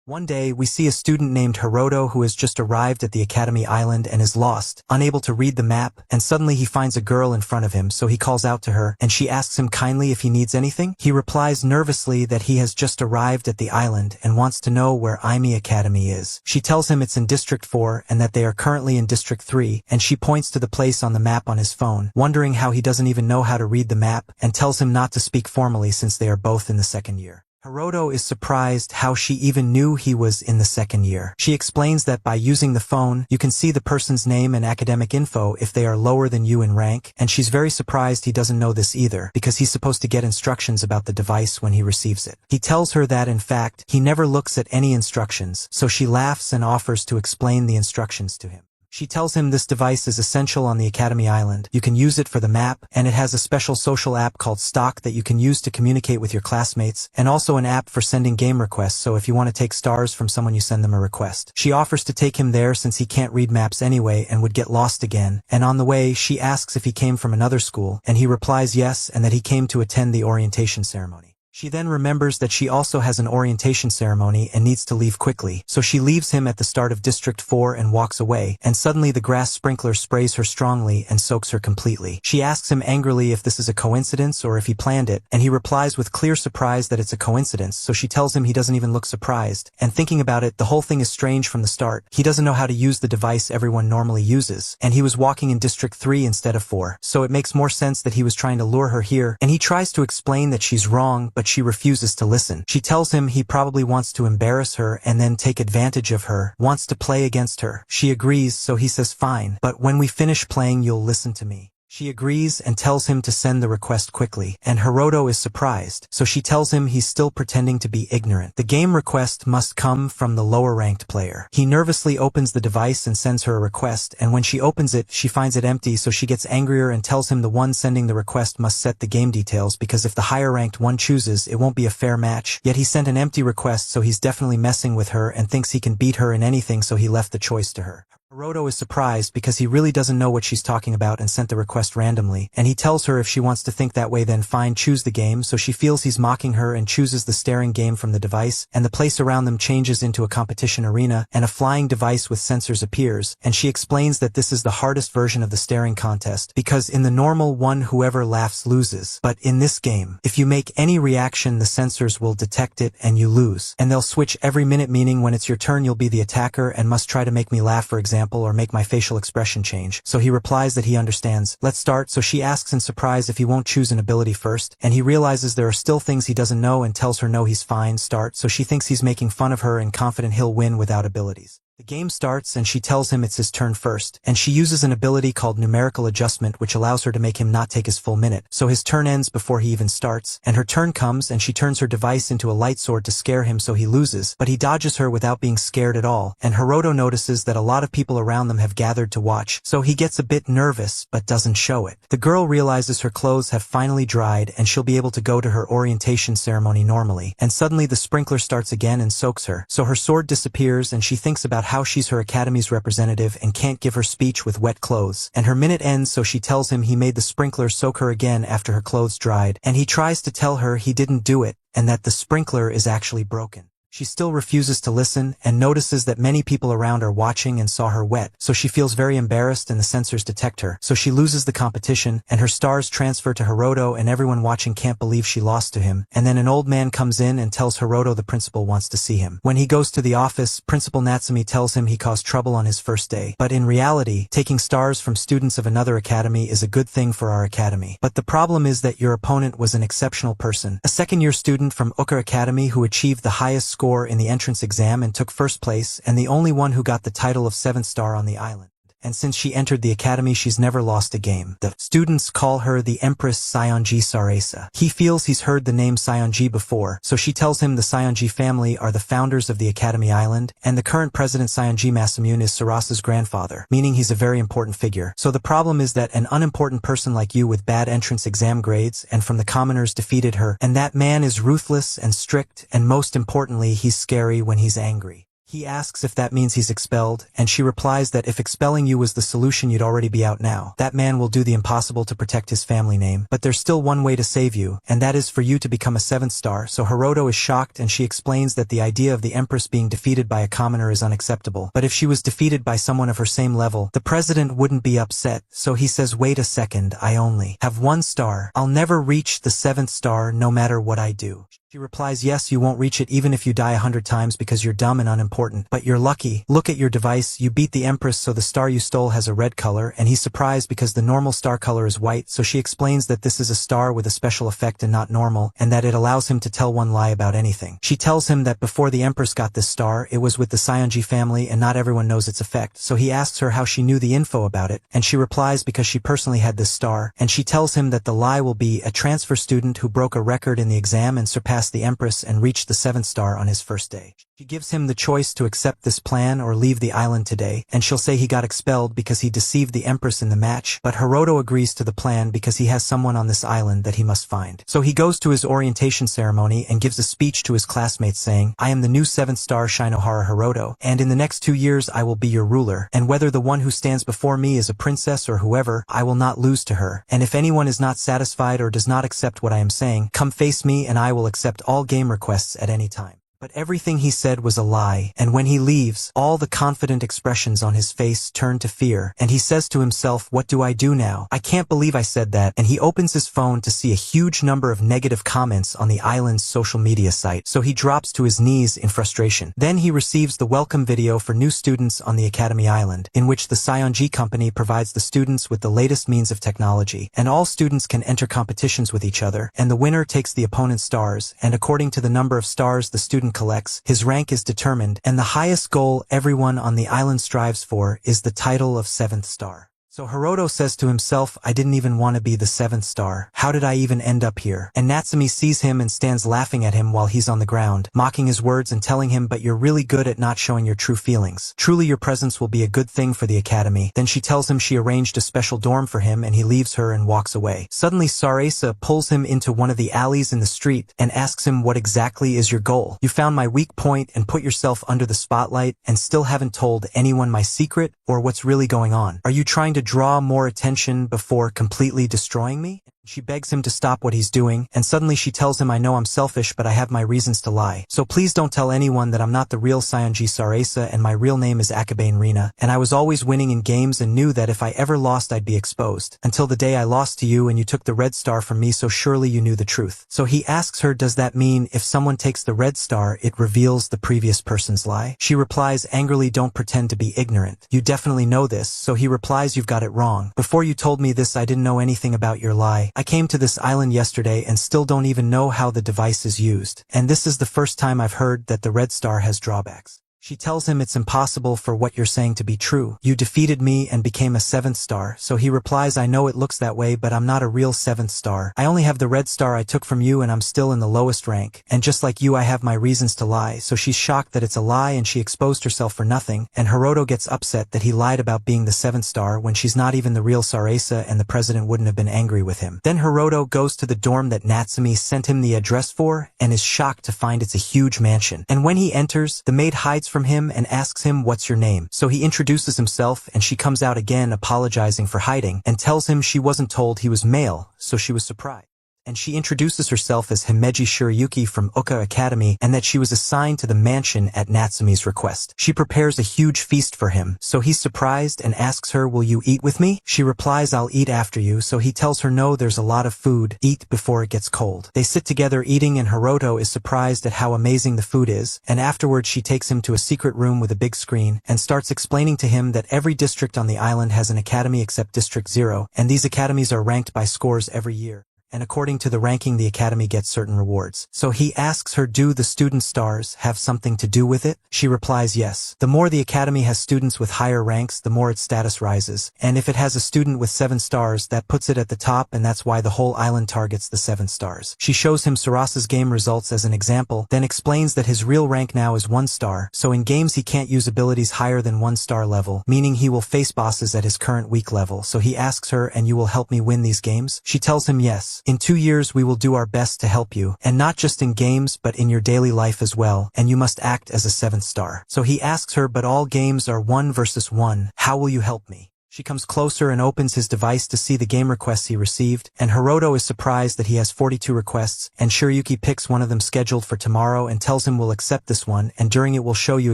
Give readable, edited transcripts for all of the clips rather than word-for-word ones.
One day, we see a student named Hiroto who has just arrived at the Academy Island and is lost, unable to read the map, and suddenly he finds a girl in front of him, so he calls out to her, and she asks him kindly if he needs anything. He replies nervously that he has just arrived at the island and wants to know where Imi Academy is. She tells him it's in District 4 and that they are currently in District 3, and she points to the place on the map on his phone, wondering how he doesn't even know how to read the map, and tells him not to speak formally since they are both in the second year. Hiroto is surprised how she even knew he was in the second year. She explains that by using the phone, you can see the person's name and academic info if they are lower than you in rank, and she's very surprised he doesn't know this either, because he's supposed to get instructions about the device when he receives it. He tells her that, in fact, he never looks at any instructions, so she laughs and offers to explain the instructions to him. She tells him this device is essential on the Academy Island. You can use it for the map, and it has a special social app called Stock that you can use to communicate with your classmates, and also an app for sending game requests, so if you want to take stars from someone, you send them a request. She offers to take him there since he can't read maps anyway and would get lost again, and on the way, she asks if he came from another school, and he replies yes, and that he came to attend the orientation ceremony. She then remembers that she also has an orientation ceremony and needs to leave quickly, so she leaves him at the start of District 4 and walks away, and suddenly the grass sprinkler sprays her strongly and soaks her completely. She asks him angrily if this is a coincidence or if he planned it, and he replies with clear surprise that it's a coincidence, so she tells him he doesn't even look surprised, and thinking about it, the whole thing is strange from the start. He doesn't know how to use the device everyone normally uses, and he was walking in District 3 instead of 4, so it makes more sense that he was trying to lure her here, and he tries to explain that she's wrong, but she refuses to listen. She tells him he probably wants to embarrass her and then take advantage of her, wants to play against her. She agrees, so he says fine, but when we finish playing you'll listen to me. She agrees and tells him to send the request quickly, and Hiroto is surprised, so she tells him he's still pretending to be ignorant. The game request must come from the lower-ranked player. He nervously opens the device and sends her a request, and when she opens it, she finds it empty, so she gets angrier and tells him the one sending the request must set the game details, because if the higher-ranked one chooses, it won't be a fair match. Yet he sent an empty request, so he's definitely messing with her and thinks he can beat her in anything, so he left the choice to her. Hiroto is surprised because he really doesn't know what she's talking about and sent the request randomly, and he tells her if she wants to think that way then fine, choose the game, so she feels he's mocking her and chooses the staring game from the device, and the place around them changes into a competition arena, and a flying device with sensors appears, and she explains that this is the hardest version of the staring contest, because in the normal one whoever laughs loses, but in this game, if you make any reaction the sensors will detect it and you lose, and they'll switch every minute, meaning when it's your turn you'll be the attacker and must try to make me laugh, for example, or make my facial expression change. So he replies that he understands. Let's start. So she asks in surprise if he won't choose an ability first, and he realizes there are still things he doesn't know and tells her no, he's fine, start. So she thinks he's making fun of her and confident he'll win without abilities. The game starts and she tells him it's his turn first, and she uses an ability called numerical adjustment which allows her to make him not take his full minute, so his turn ends before he even starts, and her turn comes and she turns her device into a light sword to scare him so he loses, but he dodges her without being scared at all, and Hiroto notices that a lot of people around them have gathered to watch, so he gets a bit nervous but doesn't show it. The girl realizes her clothes have finally dried and she'll be able to go to her orientation ceremony normally, and suddenly the sprinkler starts again and soaks her, so her sword disappears and she thinks about how she's her academy's representative and can't give her speech with wet clothes, and her minute ends, so she tells him he made the sprinkler soak her again after her clothes dried, and he tries to tell her he didn't do it and that the sprinkler is actually broken. She still refuses to listen and notices that many people around are watching and saw her wet, so she feels very embarrassed and the sensors detect her, so she loses the competition and her stars transfer to Hiroto and everyone watching can't believe she lost to him, and then an old man comes in and tells Hiroto the principal wants to see him. When he goes to the office, Principal Natsumi tells him he caused trouble on his first day, but in reality, taking stars from students of another academy is a good thing for our academy. But the problem is that your opponent was an exceptional person, a second-year student from Uka Academy who achieved the highest score in the entrance exam and took first place, and the only one who got the title of 7th star on the island. And since she entered the academy she's never lost a game. The students call her the Empress Sionji Sarasa. He feels he's heard the name Sionji before, so she tells him the Sionji family are the founders of the Academy Island, and the current president Sionji Masamune is Sarasa's grandfather, meaning he's a very important figure. So the problem is that an unimportant person like you with bad entrance exam grades and from the commoners defeated her, and that man is ruthless and strict, and most importantly he's scary when he's angry. He asks if that means he's expelled, and she replies that if expelling you was the solution you'd already be out now. That man will do the impossible to protect his family name, but there's still one way to save you, and that is for you to become a 7th star. So Hiroto is shocked and she explains that the idea of the Empress being defeated by a commoner is unacceptable, but if she was defeated by someone of her same level, the president wouldn't be upset. So he says, wait a second, I only have 1 star. I'll never reach the 7th star no matter what I do. She replies, yes, you won't reach it even if you die 100 times because you're dumb and unimportant, but you're lucky. Look at your device, you beat the Empress, so the star you stole has a red color, and he's surprised because the normal star color is white. So she explains that this is a star with a special effect and not normal, and that it allows him to tell one lie about anything. She tells him that before the Empress got this star, it was with the Seonji family and not everyone knows its effect, so he asks her how she knew the info about it, and she replies because she personally had this star, and she tells him that the lie will be a transfer student who broke a record in the exam and surpassed the Empress and reached the 7th star on his first day. She gives him the choice to accept this plan or leave the island today, and she'll say he got expelled because he deceived the Empress in the match, but Hiroto agrees to the plan because he has someone on this island that he must find. So he goes to his orientation ceremony and gives a speech to his classmates saying, I am the new 7th star Shinohara Hiroto, and in the next 2 years I will be your ruler, and whether the one who stands before me is a princess or whoever, I will not lose to her, and if anyone is not satisfied or does not accept what I am saying, come face me and I will accept all game requests at any time. But everything he said was a lie, and when he leaves, all the confident expressions on his face turn to fear, and he says to himself, what do I do now? I can't believe I said that, and he opens his phone to see a huge number of negative comments on the island's social media site, so he drops to his knees in frustration. Then he receives the welcome video for new students on the Academy Island, in which the Seonji company provides the students with the latest means of technology, and all students can enter competitions with each other, and the winner takes the opponent's stars, and according to the number of stars the student collects, his rank is determined, and the highest goal everyone on the island strives for is the title of 7th star. So Hiroto says to himself, I didn't even want to be the 7th star. How did I even end up here? And Natsumi sees him and stands laughing at him while he's on the ground, mocking his words and telling him, but you're really good at not showing your true feelings. Truly your presence will be a good thing for the academy. Then she tells him she arranged a special dorm for him and he leaves her and walks away. Suddenly Sarasa pulls him into one of the alleys in the street and asks him, what exactly is your goal? You found my weak point and put yourself under the spotlight and still haven't told anyone my secret or what's really going on. Are you trying to draw more attention before completely destroying me? She begs him to stop what he's doing, and suddenly she tells him, I know I'm selfish, but I have my reasons to lie. So please don't tell anyone that I'm not the real Seonji Sarasa and my real name is Akabane Rina, and I was always winning in games and knew that if I ever lost I'd be exposed. Until the day I lost to you and you took the red star from me, so surely you knew the truth. So he asks her, does that mean if someone takes the red star it reveals the previous person's lie? She replies angrily, don't pretend to be ignorant. You definitely know this. So he replies, you've got it wrong. Before you told me this I didn't know anything about your lie. I came to this island yesterday and still don't even know how the device is used. And this is the first time I've heard that the red star has drawbacks. She tells him it's impossible for what you're saying to be true. You defeated me and became a 7th star. So he replies, I know it looks that way, but I'm not a real 7th star. I only have the red star I took from you and I'm still in the lowest rank. And just like you I have my reasons to lie. So she's shocked that it's a lie and she exposed herself for nothing. And Hiroto gets upset that he lied about being the 7th star when she's not even the real Sarasa and the president wouldn't have been angry with him. Then Hiroto goes to the dorm that Natsumi sent him the address for and is shocked to find it's a huge mansion. And when he enters, the maid hides from him and asks him, what's your name? So he introduces himself and she comes out again apologizing for hiding and tells him she wasn't told he was male, so she was surprised. And she introduces herself as Himeji Shirayuki from Uka Academy and that she was assigned to the mansion at Natsumi's request. She prepares a huge feast for him, so he's surprised and asks her, will you eat with me? She replies, I'll eat after you, so he tells her no, there's a lot of food, eat before it gets cold. They sit together eating and Hiroto is surprised at how amazing the food is, and afterwards she takes him to a secret room with a big screen and starts explaining to him that every district on the island has an academy except District 0, and these academies are ranked by scores every year. And according to the ranking the academy gets certain rewards. So he asks her, do the student stars have something to do with it? She replies yes. The more the academy has students with higher ranks, the more its status rises. And if it has a student with 7 stars, that puts it at the top, and that's why the whole island targets the 7 stars. She shows him Sarasa's game results as an example, then explains that his real rank now is 1 star, so in games he can't use abilities higher than 1 star level, meaning he will face bosses at his current weak level. So he asks her, and you will help me win these games? She tells him yes. promise. In 2 years we will do our best to help you, and not just in games but in your daily life as well, and you must act as a 7th star. So he asks her, but all games are 1 versus 1, how will you help me? She comes closer and opens his device to see the game requests he received, and Hiroto is surprised that he has 42 requests, and Shiryuki picks one of them scheduled for tomorrow and tells him we'll accept this one, and during it we'll show you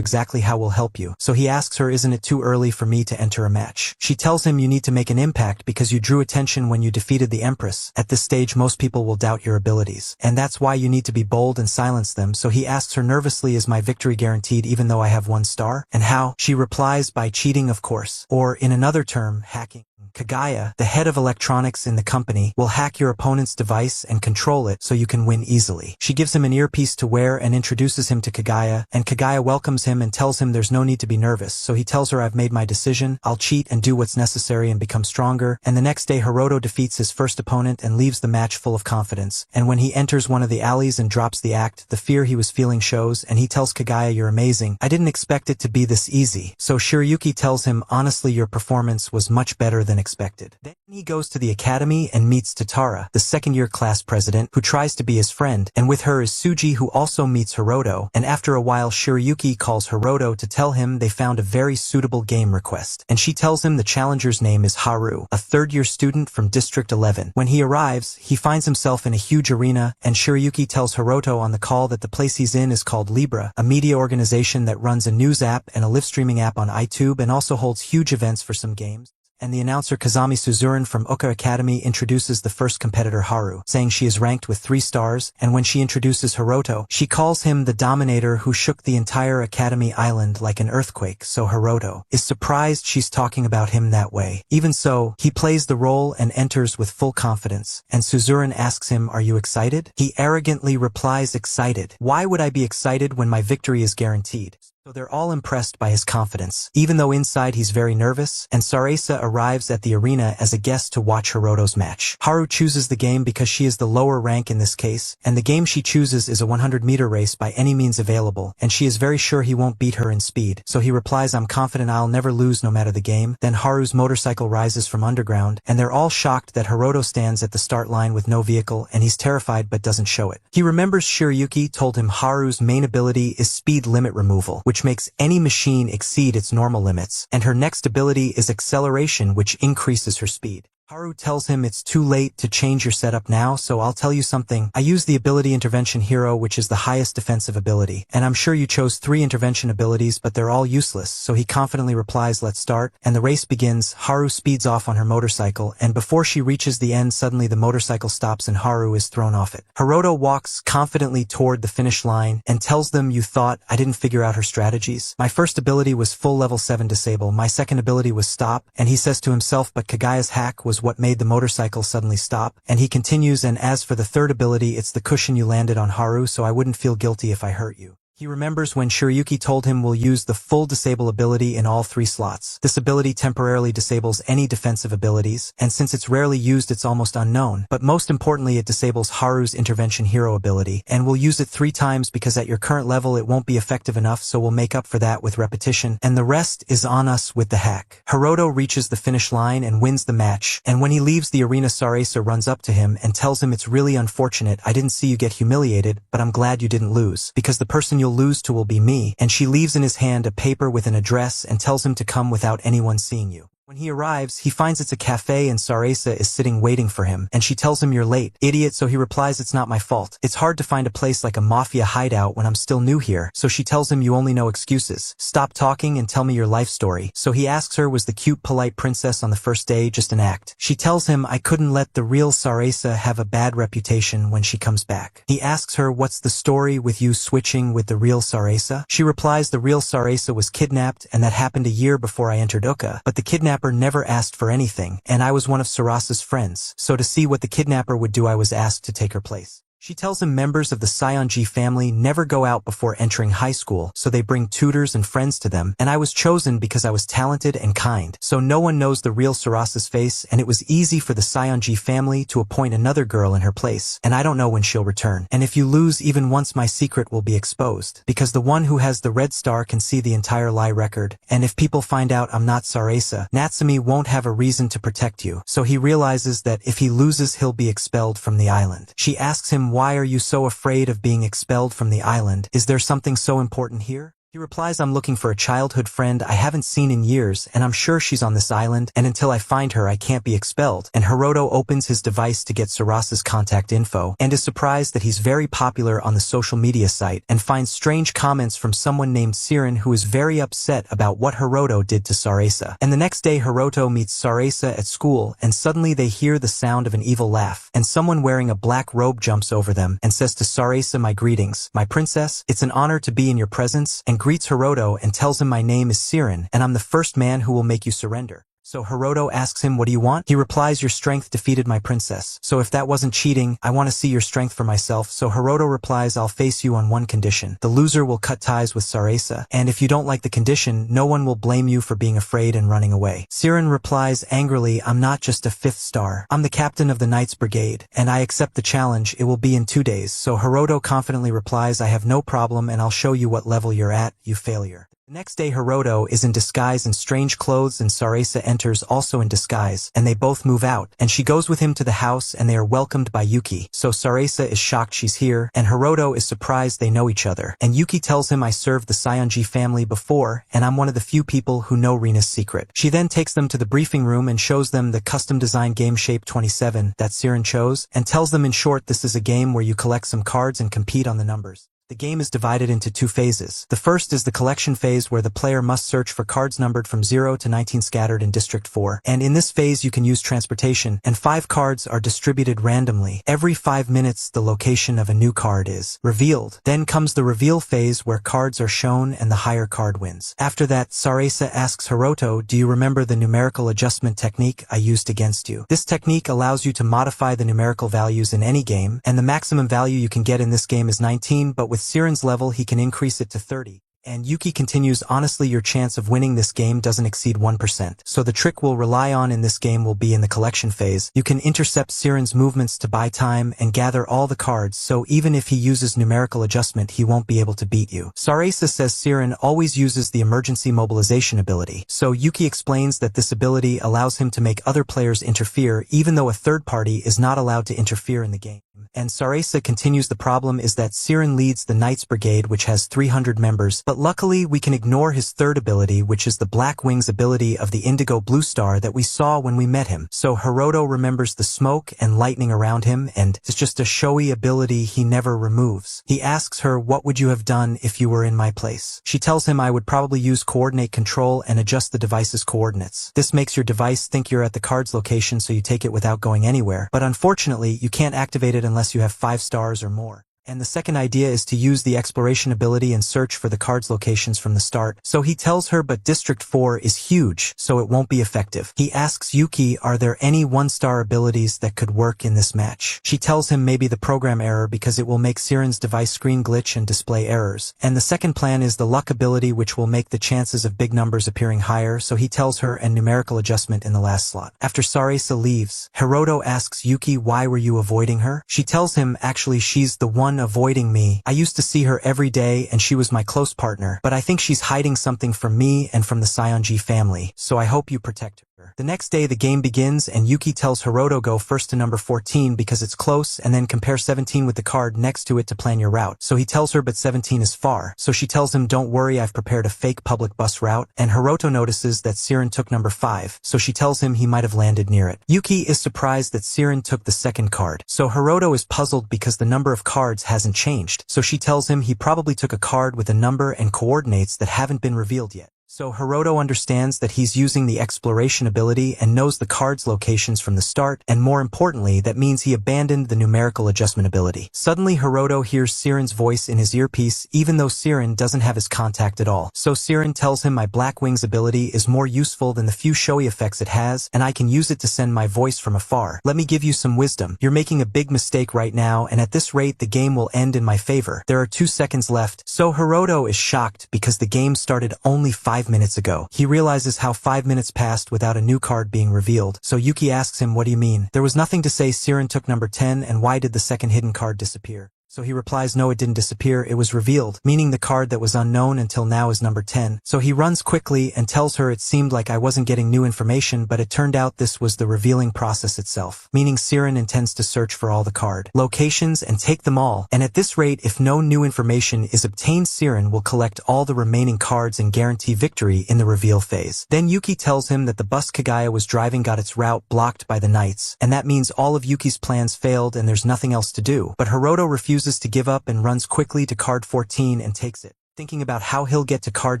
exactly how we'll help you. So he asks her, isn't it too early for me to enter a match? She tells him you need to make an impact because you drew attention when you defeated the Empress. At this stage most people will doubt your abilities, and that's why you need to be bold and silence them. So he asks her nervously, is my victory guaranteed even though I have 1 star? And how? She replies, by cheating of course, or in another term, hacking. Kagaya, the head of electronics in the company, will hack your opponent's device and control it so you can win easily. She gives him an earpiece to wear and introduces him to Kagaya, and Kagaya welcomes him and tells him there's no need to be nervous. So he tells her, I've made my decision, I'll cheat and do what's necessary and become stronger. And the next day Hiroto defeats his first opponent and leaves the match full of confidence. And when he enters one of the alleys and drops the act, the fear he was feeling shows, and he tells Kagaya, you're amazing, I didn't expect it to be this easy. So Shiryuki tells him, honestly your performance was much better than expected. Then he goes to the academy and meets Tatara, the second-year class president, who tries to be his friend, and with her is Suji, who also meets Hiroto, and after a while Shiryuki calls Hiroto to tell him they found a very suitable game request, and she tells him the challenger's name is Haru, a third-year student from District 11. When he arrives, he finds himself in a huge arena, and Shiryuki tells Hiroto on the call that the place he's in is called Libra, a media organization that runs a news app and a live streaming app on iTube and also holds huge events for some games. And the announcer Kazami Suzuran from Uka Academy introduces the first competitor Haru, saying she is ranked with 3 stars, and when she introduces Hiroto, she calls him the Dominator who shook the entire Academy Island like an earthquake, so Hiroto is surprised she's talking about him that way. Even so, he plays the role and enters with full confidence, and Suzuran asks him, are you excited? He arrogantly replies, excited. Why would I be excited when my victory is guaranteed? So they're all impressed by his confidence, even though inside he's very nervous, and Sarasa arrives at the arena as a guest to watch Hiroto's match. Haru chooses the game because she is the lower rank in this case, and the game she chooses is a 100-meter race by any means available, and she is very sure he won't beat her in speed. So he replies, I'm confident I'll never lose no matter the game. Then Haru's motorcycle rises from underground, and they're all shocked that Hiroto stands at the start line with no vehicle, and he's terrified but doesn't show it. He remembers Shiryuki told him Haru's main ability is speed limit removal, which makes any machine exceed its normal limits, and her next ability is acceleration, which increases her speed. Haru tells him it's too late to change your setup now, so I'll tell you something. I use the ability Intervention Hero, which is the highest defensive ability, and I'm sure you chose 3 intervention abilities, but they're all useless, so he confidently replies, let's start, and the race begins. Haru speeds off on her motorcycle, and before she reaches the end, suddenly the motorcycle stops and Haru is thrown off it. Hiroto walks confidently toward the finish line and tells them, you thought I didn't figure out her strategies? My first ability was full level 7 disable, my second ability was stop, and he says to himself, but Kagaya's hack was what made the motorcycle suddenly stop, and he continues, and as for the third ability, it's the cushion you landed on Haru, so I wouldn't feel guilty if I hurt you. He remembers when Shiryuki told him we'll use the full disable ability in all 3 slots. This ability temporarily disables any defensive abilities, and since it's rarely used it's almost unknown, but most importantly it disables Haru's Intervention Hero ability, and we'll use it 3 times because at your current level it won't be effective enough, so we'll make up for that with repetition, and the rest is on us with the hack. Hiroto reaches the finish line and wins the match, and when he leaves the arena Sarasa runs up to him and tells him it's really unfortunate I didn't see you get humiliated, but I'm glad you didn't lose, because the person you'll lose to will be me, and she leaves in his hand a paper with an address and tells him to come without anyone seeing you. When he arrives, he finds it's a cafe and Sarasa is sitting waiting for him, and she tells him you're late, idiot, so he replies it's not my fault. It's hard to find a place like a mafia hideout when I'm still new here, so she tells him you only know excuses. Stop talking and tell me your life story. So he asks her, was the cute polite princess on the first day just an act? She tells him I couldn't let the real Sarasa have a bad reputation when she comes back. He asks her, what's the story with you switching with the real Sarasa? She replies the real Sarasa was kidnapped and that happened a year before I entered Uka, but the kidnapper never asked for anything, and I was one of Sarasa's friends, so to see what the kidnapper would do I was asked to take her place. She tells him members of the Seonji family never go out before entering high school, so they bring tutors and friends to them, and I was chosen because I was talented and kind. So no one knows the real Sarasa's face, and it was easy for the Seonji family to appoint another girl in her place, and I don't know when she'll return. And if you lose even once, my secret will be exposed, because the one who has the red star can see the entire lie record, and if people find out I'm not Sarasa, Natsumi won't have a reason to protect you. So he realizes that if he loses, he'll be expelled from the island. She asks him, why are you so afraid of being expelled from the island? Is there something so important here? He replies, I'm looking for a childhood friend I haven't seen in years, and I'm sure she's on this island, and until I find her I can't be expelled. And Hiroto opens his device to get Sarasa's contact info, and is surprised that he's very popular on the social media site, and finds strange comments from someone named Siren who is very upset about what Hiroto did to Sarasa. And the next day Hiroto meets Sarasa at school, and suddenly they hear the sound of an evil laugh, and someone wearing a black robe jumps over them, and says to Sarasa, my greetings, my princess, it's an honor to be in your presence, and greets Hiroto and tells him my name is Siren, and I'm the first man who will make you surrender. So Hiroto asks him, what do you want? He replies, your strength defeated my princess. So if that wasn't cheating, I want to see your strength for myself. So Hiroto replies, I'll face you on one condition. The loser will cut ties with Sarasa, and if you don't like the condition, no one will blame you for being afraid and running away. Siren replies angrily, I'm not just a 5th star. I'm the captain of the Knights Brigade, and I accept the challenge. It will be in 2 days. So Hiroto confidently replies, I have no problem, and I'll show you what level you're at, you failure. The next day Hiroto is in disguise in strange clothes, and Sarasa enters also in disguise, and they both move out, and she goes with him to the house, and they are welcomed by Yuki. So Sarasa is shocked she's here, and Hiroto is surprised they know each other, and Yuki tells him, I served the Seonji family before, and I'm one of the few people who know Rina's secret. She then takes them to the briefing room and shows them the custom-designed game Shape 27 that Siren chose, and tells them in short this is a game where you collect some cards and compete on the numbers. The game is divided into 2 phases. The first is the collection phase, where the player must search for cards numbered from 0 to 19 scattered in District 4. And in this phase you can use transportation, and 5 cards are distributed randomly. Every 5 minutes the location of a new card is revealed. Then comes the reveal phase, where cards are shown and the higher card wins. After that, Sarasa asks Hiroto, do you remember the numerical adjustment technique I used against you? This technique allows you to modify the numerical values in any game, and the maximum value you can get in this game is 19, but with Siren's level he can increase it to 30. And Yuki continues, honestly your chance of winning this game doesn't exceed 1%. So the trick we'll rely on in this game will be in the collection phase. You can intercept Siren's movements to buy time and gather all the cards, so even if he uses numerical adjustment he won't be able to beat you. Sarasa says Siren always uses the emergency mobilization ability, so Yuki explains that this ability allows him to make other players interfere even though a third party is not allowed to interfere in the game. And Sarasa continues, the problem is that Siren leads the Knights Brigade, which has 300 members, but luckily we can ignore his third ability, which is the Black Wings ability of the Indigo Blue Star that we saw when we met him. So Hiroto remembers the smoke and lightning around him, and it's just a showy ability he never removes. He asks her, what would you have done if you were in my place? She tells him, I would probably use coordinate control and adjust the device's coordinates. This makes your device think you're at the card's location, so you take it without going anywhere, but unfortunately you can't activate it unless you have 5 stars or more. And the second idea is to use the exploration ability and search for the card's locations from the start. So he tells her, but District 4 is huge, so it won't be effective. He asks Yuki, are there any 1-star abilities that could work in this match? She tells him maybe the program error, because it will make Siren's device screen glitch and display errors. And the second plan is the luck ability, which will make the chances of big numbers appearing higher, so he tells her, and numerical adjustment in the last slot. After Sarasa leaves, Hiroto asks Yuki, why were you avoiding her? She tells him, actually she's the one avoiding me. I used to see her every day and she was my close partner, but I think she's hiding something from me and from the Seonji family, so I hope you protect her. The next day the game begins, and Yuki tells Hiroto, go first to number 14 because it's close, and then compare 17 with the card next to it to plan your route. So he tells her, but 17 is far. So she tells him, don't worry, I've prepared a fake public bus route, and Hiroto notices that Siren took number 5, so she tells him he might have landed near it. Yuki is surprised that Siren took the second card, so Hiroto is puzzled because the number of cards hasn't changed, so she tells him he probably took a card with a number and coordinates that haven't been revealed yet. So Hiroto understands that he's using the exploration ability and knows the card's locations from the start, and more importantly, that means he abandoned the numerical adjustment ability. Suddenly Hiroto hears Siren's voice in his earpiece, even though Siren doesn't have his contact at all. So Siren tells him my Black Wings ability is more useful than the few showy effects it has, and I can use it to send my voice from afar. Let me give you some wisdom. You're making a big mistake right now, and at this rate the game will end in my favor. There are 2 seconds left. So Hiroto is shocked because the game started only 5 minutes ago. He realizes how 5 minutes passed without a new card being revealed. So Yuki asks him, what do you mean? There was nothing to say Siren took number 10, and why did the second hidden card disappear? So he replies, no, it didn't disappear, it was revealed, meaning the card that was unknown until now is number 10. So he runs quickly and tells her it seemed like I wasn't getting new information, but it turned out this was the revealing process itself, meaning Siren intends to search for all the card locations and take them all, and at this rate, if no new information is obtained, Siren will collect all the remaining cards and guarantee victory in the reveal phase. Then Yuki tells him that the bus Kaguya was driving got its route blocked by the knights, and that means all of Yuki's plans failed and there's nothing else to do. But Hiroto refuses to give up and runs quickly to card 14 and takes it, thinking about how he'll get to card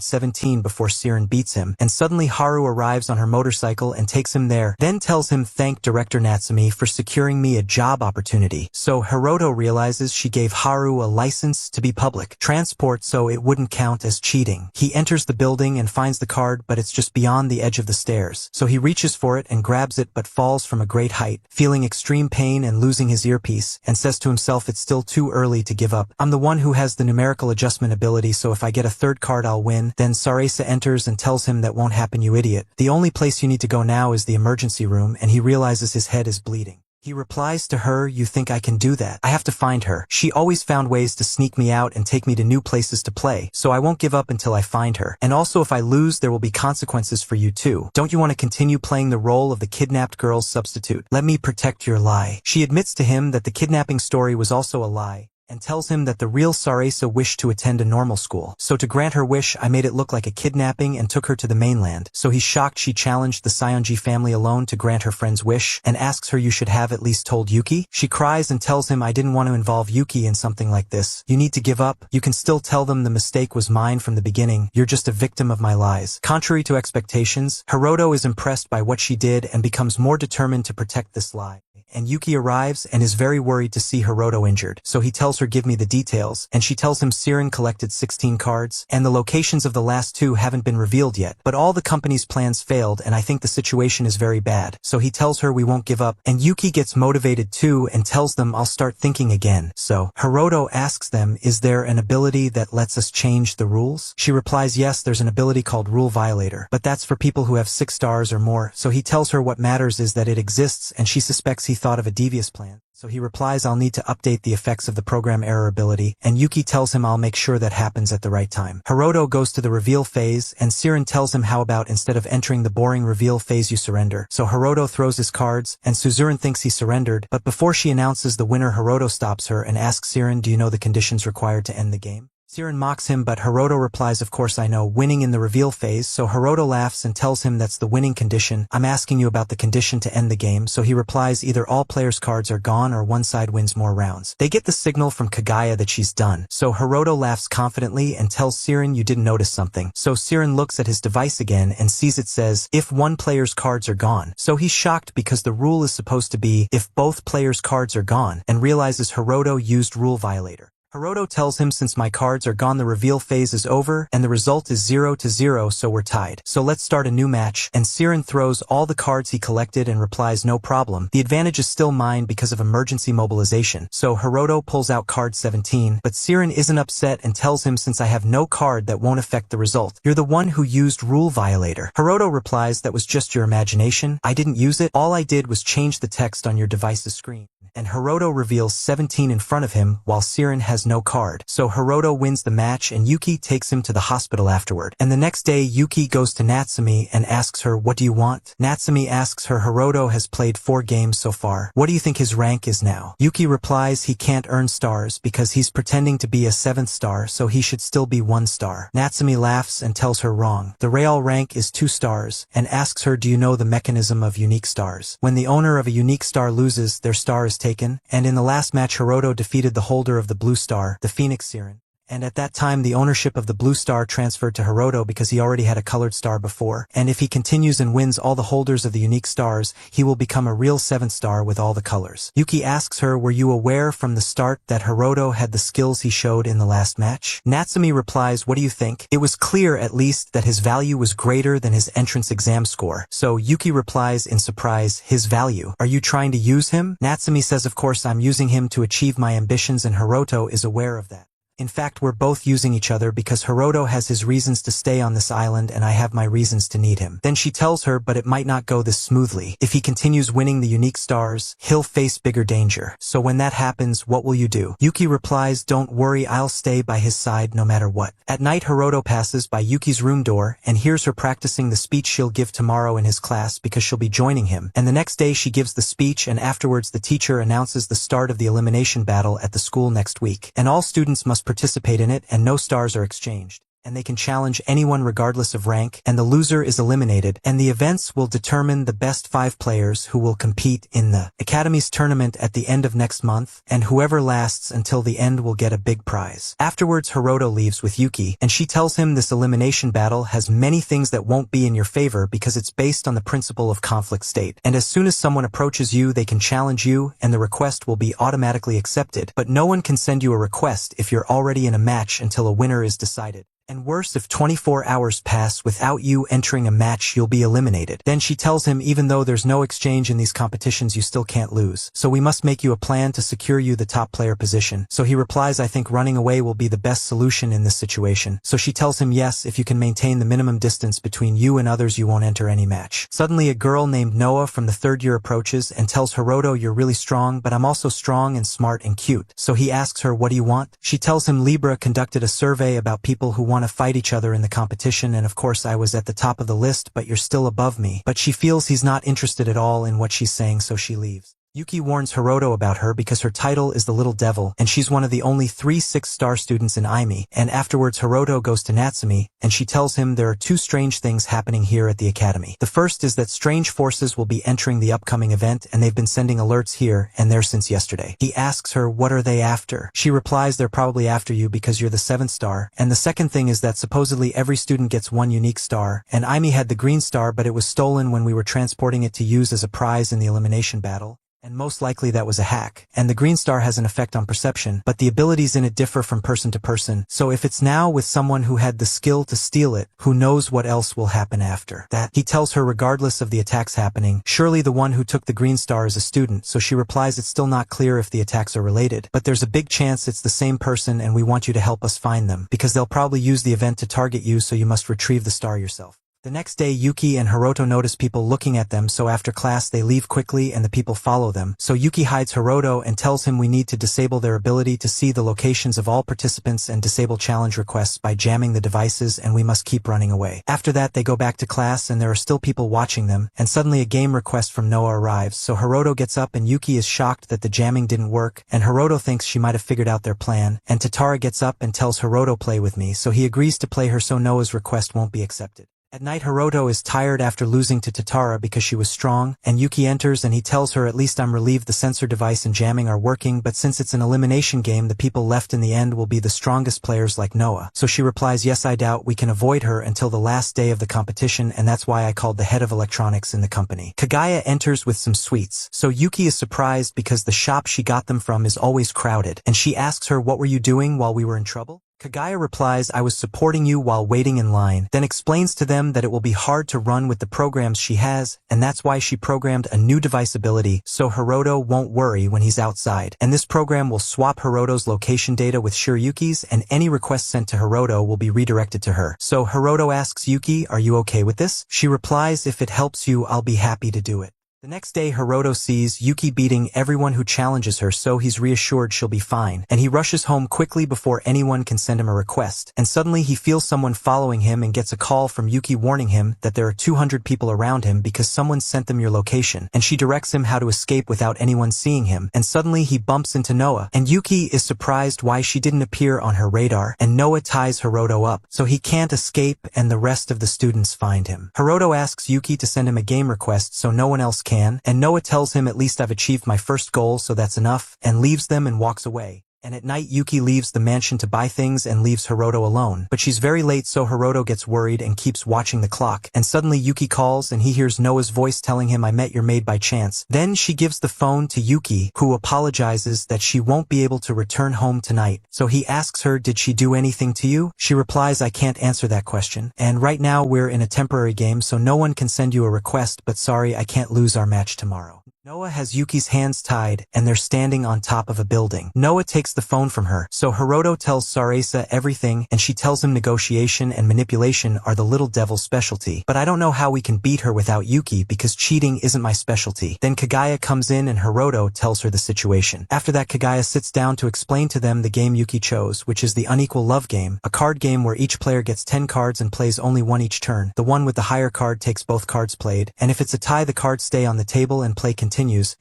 17 before Siren beats him, and suddenly Haru arrives on her motorcycle and takes him there, then tells him thank Director Natsumi for securing me a job opportunity. So Hiroto realizes she gave Haru a license to be public transport so it wouldn't count as cheating. He enters the building and finds the card, but it's just beyond the edge of the stairs. So he reaches for it and grabs it but falls from a great height, feeling extreme pain and losing his earpiece, and says to himself it's still too early to give up. I'm the one who has the numerical adjustment ability, so if I get a third card I'll win. Then Sarasa enters and tells him that won't happen, you idiot. The only place you need to go now is the emergency room, and he realizes his head is bleeding. He replies to her, you think I can do that? I have to find her. She always found ways to sneak me out and take me to new places to play, so I won't give up until I find her. And also if I lose there will be consequences for you too. Don't you want to continue playing the role of the kidnapped girl's substitute? Let me protect your lie. She admits to him that the kidnapping story was also a lie, and tells him that the real Sarasa wished to attend a normal school. So to grant her wish, I made it look like a kidnapping and took her to the mainland. So he's shocked she challenged the Sionji family alone to grant her friend's wish, and asks her you should have at least told Yuki. She cries and tells him I didn't want to involve Yuki in something like this. You need to give up. You can still tell them the mistake was mine from the beginning. You're just a victim of my lies. Contrary to expectations, Hiroto is impressed by what she did and becomes more determined to protect this lie. And Yuki arrives and is very worried to see Hiroto injured, so he tells her give me the details, and she tells him Siren collected 16 cards, and the locations of the last 2 haven't been revealed yet, but all the company's plans failed and I think the situation is very bad. So he tells her we won't give up, and Yuki gets motivated too and tells them I'll start thinking again. So Hiroto asks them, is there an ability that lets us change the rules? She replies yes, there's an ability called Rule Violator, but that's for people who have 6 stars or more. So he tells her what matters is that it exists, and she suspects he thought of a devious plan. So he replies I'll need to update the effects of the program error ability, and Yuki tells him I'll make sure that happens at the right time. Hiroto goes to the reveal phase, and Siren tells him how about instead of entering the boring reveal phase you surrender. So Hiroto throws his cards, and Suzuran thinks he surrendered, but before she announces the winner Hiroto stops her and asks Siren, do you know the conditions required to end the game? Siren mocks him, but Hiroto replies of course I know, winning in the reveal phase. So Hiroto laughs and tells him that's the winning condition. I'm asking you about the condition to end the game. So he replies either all players' cards are gone or one side wins more rounds. They get the signal from Kaguya that she's done. So Hiroto laughs confidently and tells Siren you didn't notice something. So Siren looks at his device again and sees it says if one player's cards are gone. So he's shocked because the rule is supposed to be if both players' cards are gone, and realizes Hiroto used Rule Violator. Hiroto tells him since my cards are gone the reveal phase is over and the result is 0-0, so we're tied. So let's start a new match, and Siren throws all the cards he collected and replies no problem. The advantage is still mine because of emergency mobilization. So Hiroto pulls out card 17, but Siren isn't upset and tells him since I have no card that won't affect the result. You're the one who used Rule Violator. Hiroto replies that was just your imagination. I didn't use it. All I did was change the text on your device's screen. And Hiroto reveals 17 in front of him while Siren has no card. So Hiroto wins the match and Yuki takes him to the hospital afterward. And the next day Yuki goes to Natsumi and asks her what do you want? Natsumi asks her Hiroto has played 4 games so far. What do you think his rank is now? Yuki replies he can't earn stars because he's pretending to be a 7th star, so he should still be 1 star. Natsumi laughs and tells her wrong. The real rank is 2 stars and asks her do you know the mechanism of unique stars? When the owner of a unique star loses, their star is taken, and in the last match Hiroto defeated the holder of the blue star, the Phoenix Siren, And at that time the ownership of the blue star transferred to Hiroto because he already had a colored star before, and if he continues and wins all the holders of the unique stars, he will become a real 7th star with all the colors. Yuki asks her, were you aware from the start that Hiroto had the skills he showed in the last match? Natsumi replies, what do you think? It was clear at least that his value was greater than his entrance exam score. So Yuki replies in surprise, his value? Are you trying to use him? Natsumi says, of course I'm using him to achieve my ambitions, and Hiroto is aware of that. In fact, we're both using each other because Hiroto has his reasons to stay on this island and I have my reasons to need him. Then she tells her, but it might not go this smoothly. If he continues winning the unique stars, he'll face bigger danger. So when that happens, what will you do? Yuki replies, don't worry, I'll stay by his side no matter what. At night, Hiroto passes by Yuki's room door and hears her practicing the speech she'll give tomorrow in his class because she'll be joining him. And the next day she gives the speech, and afterwards the teacher announces the start of the elimination battle at the school next week. And all students must participate in it, and no stars are exchanged. And they can challenge anyone regardless of rank, and the loser is eliminated, and the events will determine the best 5 players who will compete in the Academy's tournament at the end of next month, and whoever lasts until the end will get a big prize. Afterwards, Hiroto leaves with Yuki, and she tells him this elimination battle has many things that won't be in your favor because it's based on the principle of conflict state, and as soon as someone approaches you, they can challenge you, and the request will be automatically accepted, but no one can send you a request if you're already in a match until a winner is decided. And worse, if 24 hours pass without you entering a match, you'll be eliminated. Then she tells him, even though there's no exchange in these competitions, you still can't lose. So we must make you a plan to secure you the top player position. So he replies, I think running away will be the best solution in this situation. So she tells him, yes, if you can maintain the minimum distance between you and others, you won't enter any match. Suddenly a girl named Noah from the 3rd year approaches and tells Hiroto, you're really strong, but I'm also strong and smart and cute. So he asks her, what do you want? She tells him Libra conducted a survey about people who want to fight each other in the competition, and of course I was at the top of the list, but you're still above me. But she feels he's not interested at all in what she's saying, so she leaves. Yuki warns Hiroto about her because her title is the Little Devil, and she's one of the only 3 6-star students in IME, and afterwards Hiroto goes to Natsumi, and she tells him there are 2 strange things happening here at the academy. The first is that strange forces will be entering the upcoming event, and they've been sending alerts here and there since yesterday. He asks her, what are they after? She replies, they're probably after you because you're the 7th star, and the second thing is that supposedly every student gets 1 unique star, and IME had the green star, but it was stolen when we were transporting it to use as a prize in the elimination battle. And most likely that was a hack. And the green star has an effect on perception, but the abilities in it differ from person to person. So if it's now with someone who had the skill to steal it, who knows what else will happen after that? He tells her regardless of the attacks happening, surely the one who took the green star is a student, so she replies it's still not clear if the attacks are related, but there's a big chance it's the same person and we want you to help us find them, because they'll probably use the event to target you, so you must retrieve the star yourself. The next day, Yuki and Hiroto notice people looking at them, so after class they leave quickly and the people follow them. So Yuki hides Hiroto and tells him we need to disable their ability to see the locations of all participants and disable challenge requests by jamming the devices, and we must keep running away. After that, they go back to class and there are still people watching them, and suddenly a game request from Noah arrives, so Hiroto gets up and Yuki is shocked that the jamming didn't work, and Hiroto thinks she might have figured out their plan, and Tatara gets up and tells Hiroto play with me, so he agrees to play her so Noah's request won't be accepted. At night, Hiroto is tired after losing to Tatara because she was strong, and Yuki enters and he tells her, at least I'm relieved the sensor device and jamming are working, but since it's an elimination game, the people left in the end will be the strongest players like Noah. So she replies, yes, I doubt we can avoid her until the last day of the competition, and that's why I called the head of electronics in the company. Kagaya enters with some sweets, so Yuki is surprised because the shop she got them from is always crowded, and she asks her, what were you doing while we were in trouble? Kagaya replies, I was supporting you while waiting in line, then explains to them that it will be hard to run with the programs she has, and that's why she programmed a new device ability so Hiroto won't worry when he's outside. And this program will swap Hiroto's location data with Shiryuki's, and any request sent to Hiroto will be redirected to her. So Hiroto asks Yuki, are you okay with this? She replies, if it helps you, I'll be happy to do it. The next day, Hiroto sees Yuki beating everyone who challenges her, so he's reassured she'll be fine, and he rushes home quickly before anyone can send him a request, and suddenly he feels someone following him and gets a call from Yuki warning him that there are 200 people around him because someone sent them your location, and she directs him how to escape without anyone seeing him, and suddenly he bumps into Noah, and Yuki is surprised why she didn't appear on her radar, and Noah ties Hiroto up, so he can't escape and the rest of the students find him. Hiroto asks Yuki to send him a game request so no one else can, and Noah tells him, at least I've achieved my first goal, so that's enough, and leaves them and walks away. And at night Yuki leaves the mansion to buy things and leaves Hiroto alone. But she's very late, so Hiroto gets worried and keeps watching the clock. And suddenly Yuki calls and he hears Noah's voice telling him, "I met your maid by chance." Then she gives the phone to Yuki, who apologizes that she won't be able to return home tonight. So he asks her, "Did she do anything to you?" She replies, "I can't answer that question. And right now we're in a temporary game, so no one can send you a request, but sorry, I can't lose our match tomorrow." Noah has Yuki's hands tied, and they're standing on top of a building. Noah takes the phone from her, so Hiroto tells Sarasa everything, and she tells him negotiation and manipulation are the little devil's specialty. But I don't know how we can beat her without Yuki because cheating isn't my specialty. Then Kagaya comes in and Hiroto tells her the situation. After that, Kagaya sits down to explain to them the game Yuki chose, which is the unequal love game, a card game where each player gets 10 cards and plays only one each turn. The one with the higher card takes both cards played, and if it's a tie, the cards stay on the table and play continues,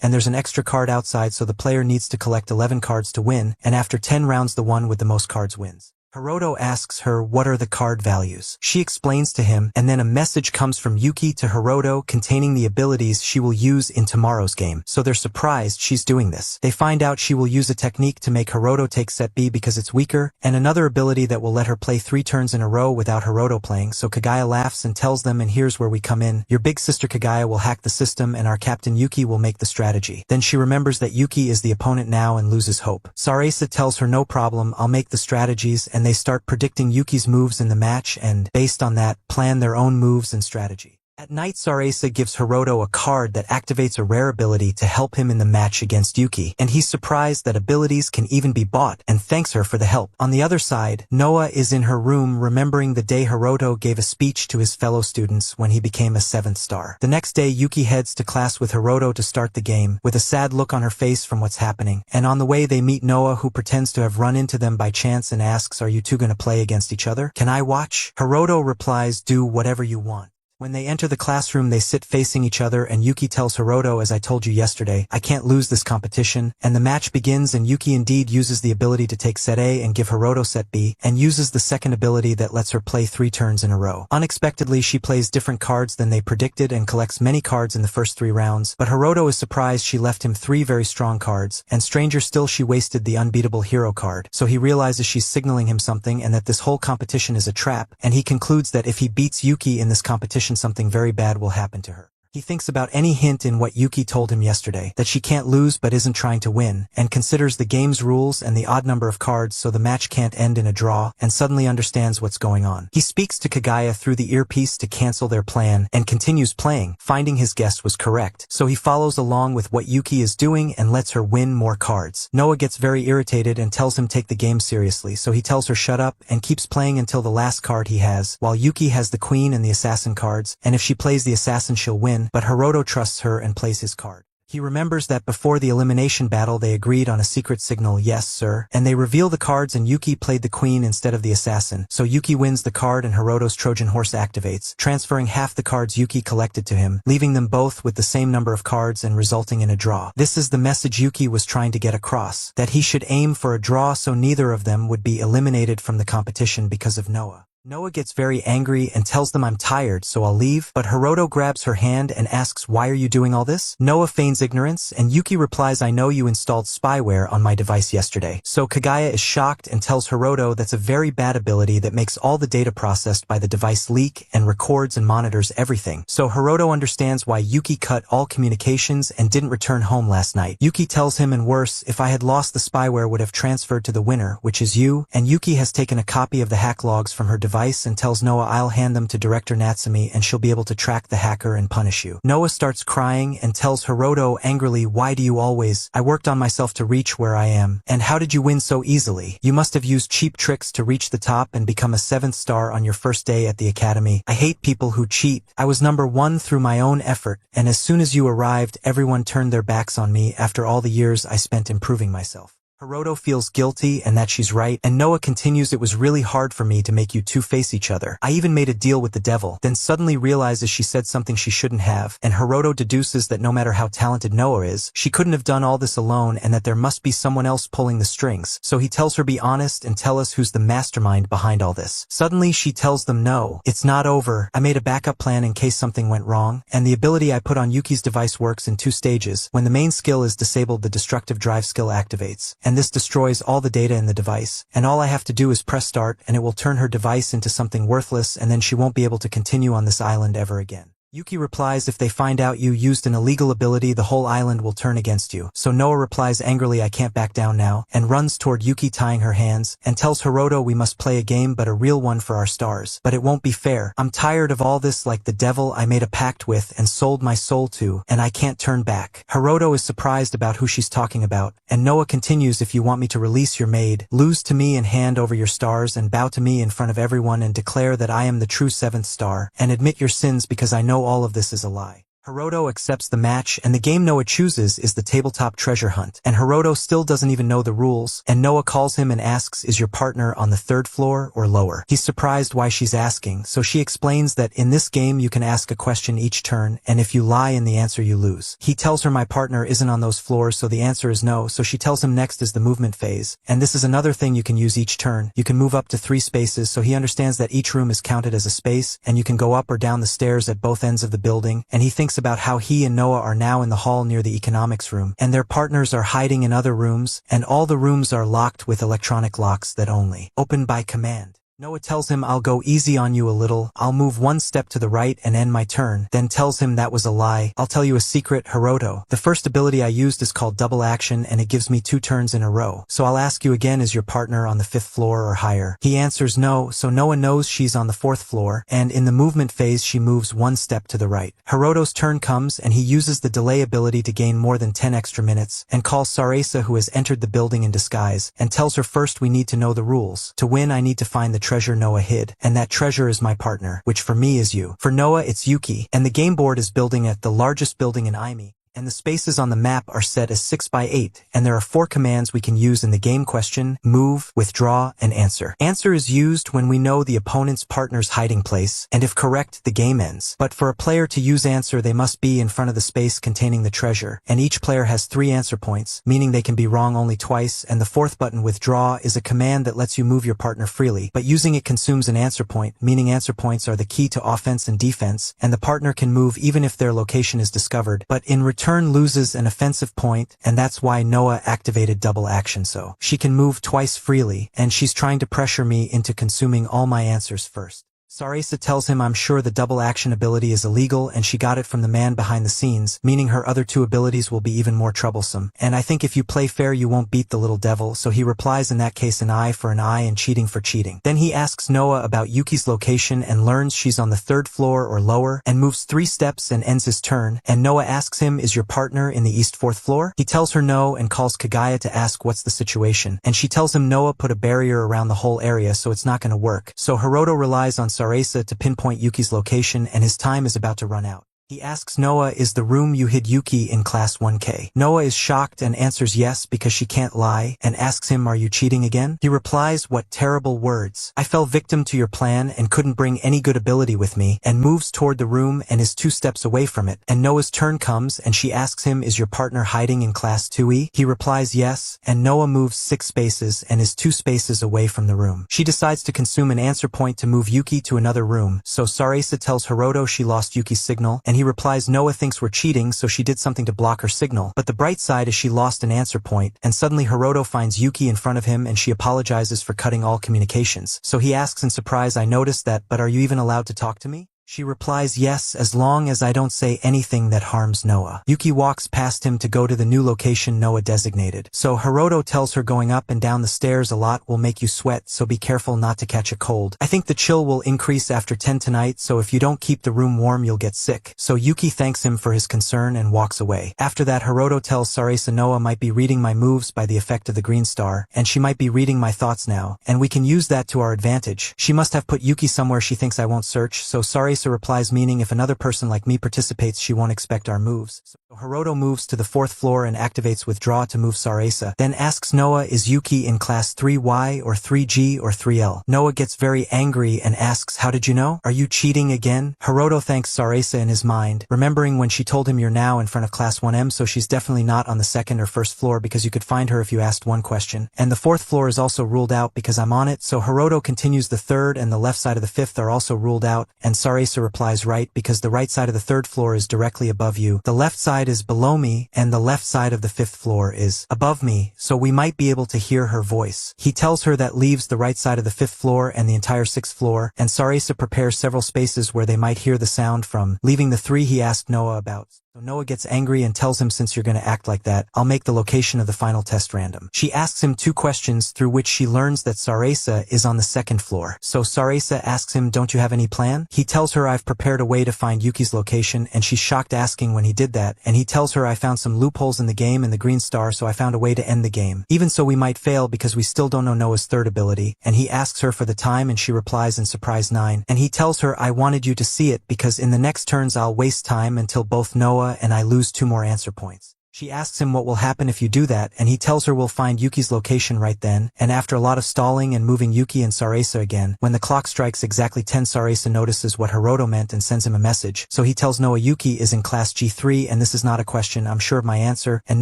and there's an extra card outside, so the player needs to collect 11 cards to win, and after 10 rounds the one with the most cards wins. Hiroto asks her what are the card values. She explains to him, and then a message comes from Yuki to Hiroto containing the abilities she will use in tomorrow's game. So they're surprised she's doing this. They find out she will use a technique to make Hiroto take set B because it's weaker, and another ability that will let her play 3 turns in a row without Hiroto playing. So Kagaya laughs and tells them, and here's where we come in. Your big sister Kagaya will hack the system and our captain Yuki will make the strategy. Then she remembers that Yuki is the opponent now and loses hope. Sarasa tells her no problem, I'll make the strategies, and they start predicting Yuki's moves in the match and, based on that, plan their own moves and strategy. At night, Sarasa gives Hiroto a card that activates a rare ability to help him in the match against Yuki, and he's surprised that abilities can even be bought and thanks her for the help. On the other side, Noah is in her room remembering the day Hiroto gave a speech to his fellow students when he became a 7th star. The next day, Yuki heads to class with Hiroto to start the game, with a sad look on her face from what's happening, and on the way they meet Noah, who pretends to have run into them by chance and asks, "Are you two gonna play against each other? Can I watch?" Hiroto replies, "Do whatever you want." When they enter the classroom, they sit facing each other, and Yuki tells Hiroto, "As I told you yesterday, I can't lose this competition," and the match begins, and Yuki indeed uses the ability to take set A and give Hiroto set B, and uses the second ability that lets her play 3 turns in a row. Unexpectedly, she plays different cards than they predicted and collects many cards in the first 3 rounds, but Hiroto is surprised she left him 3 very strong cards, and stranger still, she wasted the unbeatable hero card, so he realizes she's signaling him something and that this whole competition is a trap, and he concludes that if he beats Yuki in this competition, something very bad will happen to her. He thinks about any hint in what Yuki told him yesterday, that she can't lose but isn't trying to win, and considers the game's rules and the odd number of cards so the match can't end in a draw, and suddenly understands what's going on. He speaks to Kagaya through the earpiece to cancel their plan, and continues playing, finding his guess was correct, so he follows along with what Yuki is doing and lets her win more cards. Noah gets very irritated and tells him take the game seriously, so he tells her shut up, and keeps playing until the last card he has, while Yuki has the queen and the assassin cards, and if she plays the assassin she'll win, but Hiroto trusts her and plays his card. He remembers that before the elimination battle they agreed on a secret signal, "Yes, sir," and they reveal the cards and Yuki played the queen instead of the assassin, so Yuki wins the card and Hiroto's Trojan horse activates, transferring half the cards Yuki collected to him, leaving them both with the same number of cards and resulting in a draw. This is the message Yuki was trying to get across, that he should aim for a draw so neither of them would be eliminated from the competition because of Noah. Noah gets very angry and tells them, "I'm tired, so I'll leave," but Hiroto grabs her hand and asks, "Why are you doing all this?" Noah feigns ignorance, and Yuki replies, "I know you installed spyware on my device yesterday." So Kagaya is shocked and tells Hiroto that's a very bad ability that makes all the data processed by the device leak and records and monitors everything. So Hiroto understands why Yuki cut all communications and didn't return home last night. Yuki tells him, and worse, if I had lost the spyware would have transferred to the winner, which is you, and Yuki has taken a copy of the hack logs from her device and tells Noah, "I'll hand them to Director Natsumi and she'll be able to track the hacker and punish you." Noah starts crying and tells Hiroto angrily, "Why do you always? I worked on myself to reach where I am. And how did you win so easily? You must have used cheap tricks to reach the top and become a 7th star on your first day at the academy. I hate people who cheat. I was number 1 through my own effort, and as soon as you arrived, everyone turned their backs on me after all the years I spent improving myself." Hiroto feels guilty and that she's right, and Noah continues, "It was really hard for me to make you two face each other. I even made a deal with the devil," then suddenly realizes she said something she shouldn't have, and Hiroto deduces that no matter how talented Noah is, she couldn't have done all this alone and that there must be someone else pulling the strings, so he tells her, "Be honest and tell us who's the mastermind behind all this." Suddenly she tells them, "No, it's not over. I made a backup plan in case something went wrong, and the ability I put on Yuki's device works in 2 stages. When the main skill is disabled, the destructive drive skill activates, and and this destroys all the data in the device, and all I have to do is press start and it will turn her device into something worthless and then she won't be able to continue on this island ever again. Yuki replies if they find out you used an illegal ability the whole island will turn against you. So Noah replies angrily I can't back down now, and runs toward Yuki tying her hands, and tells Hiroto we must play a game but a real one for our stars. But it won't be fair. I'm tired of all this like the devil I made a pact with and sold my soul to, and I can't turn back. Hiroto is surprised about who she's talking about, and Noah continues if you want me to release your maid, lose to me and hand over your stars and bow to me in front of everyone and declare that I am the true seventh star, and admit your sins because I know all of this is a lie. Hiroto accepts the match, and the game Noah chooses is the tabletop treasure hunt, and Hiroto still doesn't even know the rules, and Noah calls him and asks is your partner on the 3rd floor or lower. He's surprised why she's asking, so she explains that in this game you can ask a question each turn, and if you lie in the answer you lose. He tells her my partner isn't on those floors, so the answer is no, so she tells him next is the movement phase, and this is another thing you can use each turn. You can move up to 3 spaces, so he understands that each room is counted as a space, and you can go up or down the stairs at both ends of the building, and he thinks about how he and Noah are now in the hall near the economics room, and their partners are hiding in other rooms, and all the rooms are locked with electronic locks that only open by command. Noah tells him I'll go easy on you a little, I'll move 1 step to the right and end my turn, then tells him that was a lie. I'll tell you a secret, Hiroto. The first ability I used is called double action and it gives me 2 turns in a row. So I'll ask you again, is your partner on the 5th floor or higher? He answers no, so Noah knows she's on the 4th floor, and in the movement phase she moves 1 step to the right. Hiroto's turn comes and he uses the delay ability to gain more than 10 extra minutes, and calls Sarasa who has entered the building in disguise, and tells her first we need to know the rules. To win I need to find the treasure Noah hid, and that treasure is my partner, which for me is you. For Noah it's Yuki, and the game board is building at the largest building in Aimi, and the spaces on the map are set as 6 by 8, and there are 4 commands we can use in the game: question, move, withdraw, and answer. Answer is used when we know the opponent's partner's hiding place, and if correct, the game ends. But for a player to use answer, they must be in front of the space containing the treasure, and each player has 3 answer points, meaning they can be wrong only twice, and the 4th button, withdraw, is a command that lets you move your partner freely, but using it consumes an answer point, meaning answer points are the key to offense and defense, and the partner can move even if their location is discovered, but in return loses an offensive point, and that's why Noah activated double action, so she can move twice freely, and she's trying to pressure me into consuming all my answers first. Sarasa tells him I'm sure the double action ability is illegal and she got it from the man behind the scenes, meaning her other 2 abilities will be even more troublesome, and I think if you play fair you won't beat the little devil, so he replies in that case an eye for an eye and cheating for cheating. Then he asks Noah about Yuki's location and learns she's on the 3rd floor or lower, and moves 3 steps and ends his turn, and Noah asks him is your partner in the east 4th floor? He tells her no and calls Kagaya to ask what's the situation, and she tells him Noah put a barrier around the whole area so it's not gonna work, so Hiroto relies on Sarasa to pinpoint Yuki's location and his time is about to run out. He asks Noah is the room you hid Yuki in class 1K. Noah is shocked and answers yes because she can't lie, and asks him are you cheating again? He replies what terrible words. I fell victim to your plan and couldn't bring any good ability with me, and moves toward the room and is 2 steps away from it, and Noah's turn comes and she asks him is your partner hiding in class 2E? He replies yes, and Noah moves 6 spaces and is 2 spaces away from the room. She decides to consume an answer point to move Yuki to another room, so Sarasa tells Hiroto she lost Yuki's signal, and he replies Noah thinks we're cheating so she did something to block her signal, but the bright side is she lost an answer point, and suddenly Hiroto finds Yuki in front of him and she apologizes for cutting all communications. So he asks in surprise I noticed that, but are you even allowed to talk to me? She replies yes, as long as I don't say anything that harms Noah. Yuki walks past him to go to the new location Noah designated. So Hiroto tells her going up and down the stairs a lot will make you sweat, so be careful not to catch a cold. I think the chill will increase after 10 tonight, so if you don't keep the room warm you'll get sick. So Yuki thanks him for his concern and walks away. After that Hiroto tells Sarasa Noah might be reading my moves by the effect of the green star, and she might be reading my thoughts now, and we can use that to our advantage. She must have put Yuki somewhere she thinks I won't search, so Sarasa replies meaning if another person like me participates she won't expect our moves. So Hiroto moves to the 4th floor and activates withdraw to move Sarasa, then asks Noah is Yuki in class 3Y or 3G or 3L? Noah gets very angry and asks how did you know? Are you cheating again? Hiroto thanks Sarasa in his mind, remembering when she told him you're now in front of class 1M, so she's definitely not on the 2nd or 1st floor because you could find her if you asked 1 question, and the 4th floor is also ruled out because I'm on it, so Hiroto continues the 3rd and the left side of the 5th are also ruled out, and Sarasa Sarasa replies right, because the right side of the 3rd floor is directly above you, the left side is below me, and the left side of the 5th floor is above me, so we might be able to hear her voice. He tells her that leaves the right side of the 5th floor and the entire 6th floor, and Sarasa prepares several spaces where they might hear the sound from, leaving the 3 he asked Noah about. So Noah gets angry and tells him, since you're gonna act like that, I'll make the location of the final test random. She asks him 2 questions through which she learns that Sarasa is on the 2nd floor. So Sarasa asks him, don't you have any plan? He tells her, I've prepared a way to find Yuki's location, and she's shocked asking when he did that, and he tells her, I found some loopholes in the game in the green star, so I found a way to end the game. Even so, we might fail because we still don't know Noah's 3rd ability, and he asks her for the time, and she replies in surprise 9, and he tells her, I wanted you to see it because in the next turns I'll waste time until both Noah and I lose 2 more answer points. She asks him what will happen if you do that, and he tells her we'll find Yuki's location right then, and after a lot of stalling and moving Yuki and Sarasa again, when the clock strikes exactly 10, Sarasa notices what Hiroto meant and sends him a message, so he tells Noah Yuki is in class G3 and this is not a question, I'm sure of my answer, and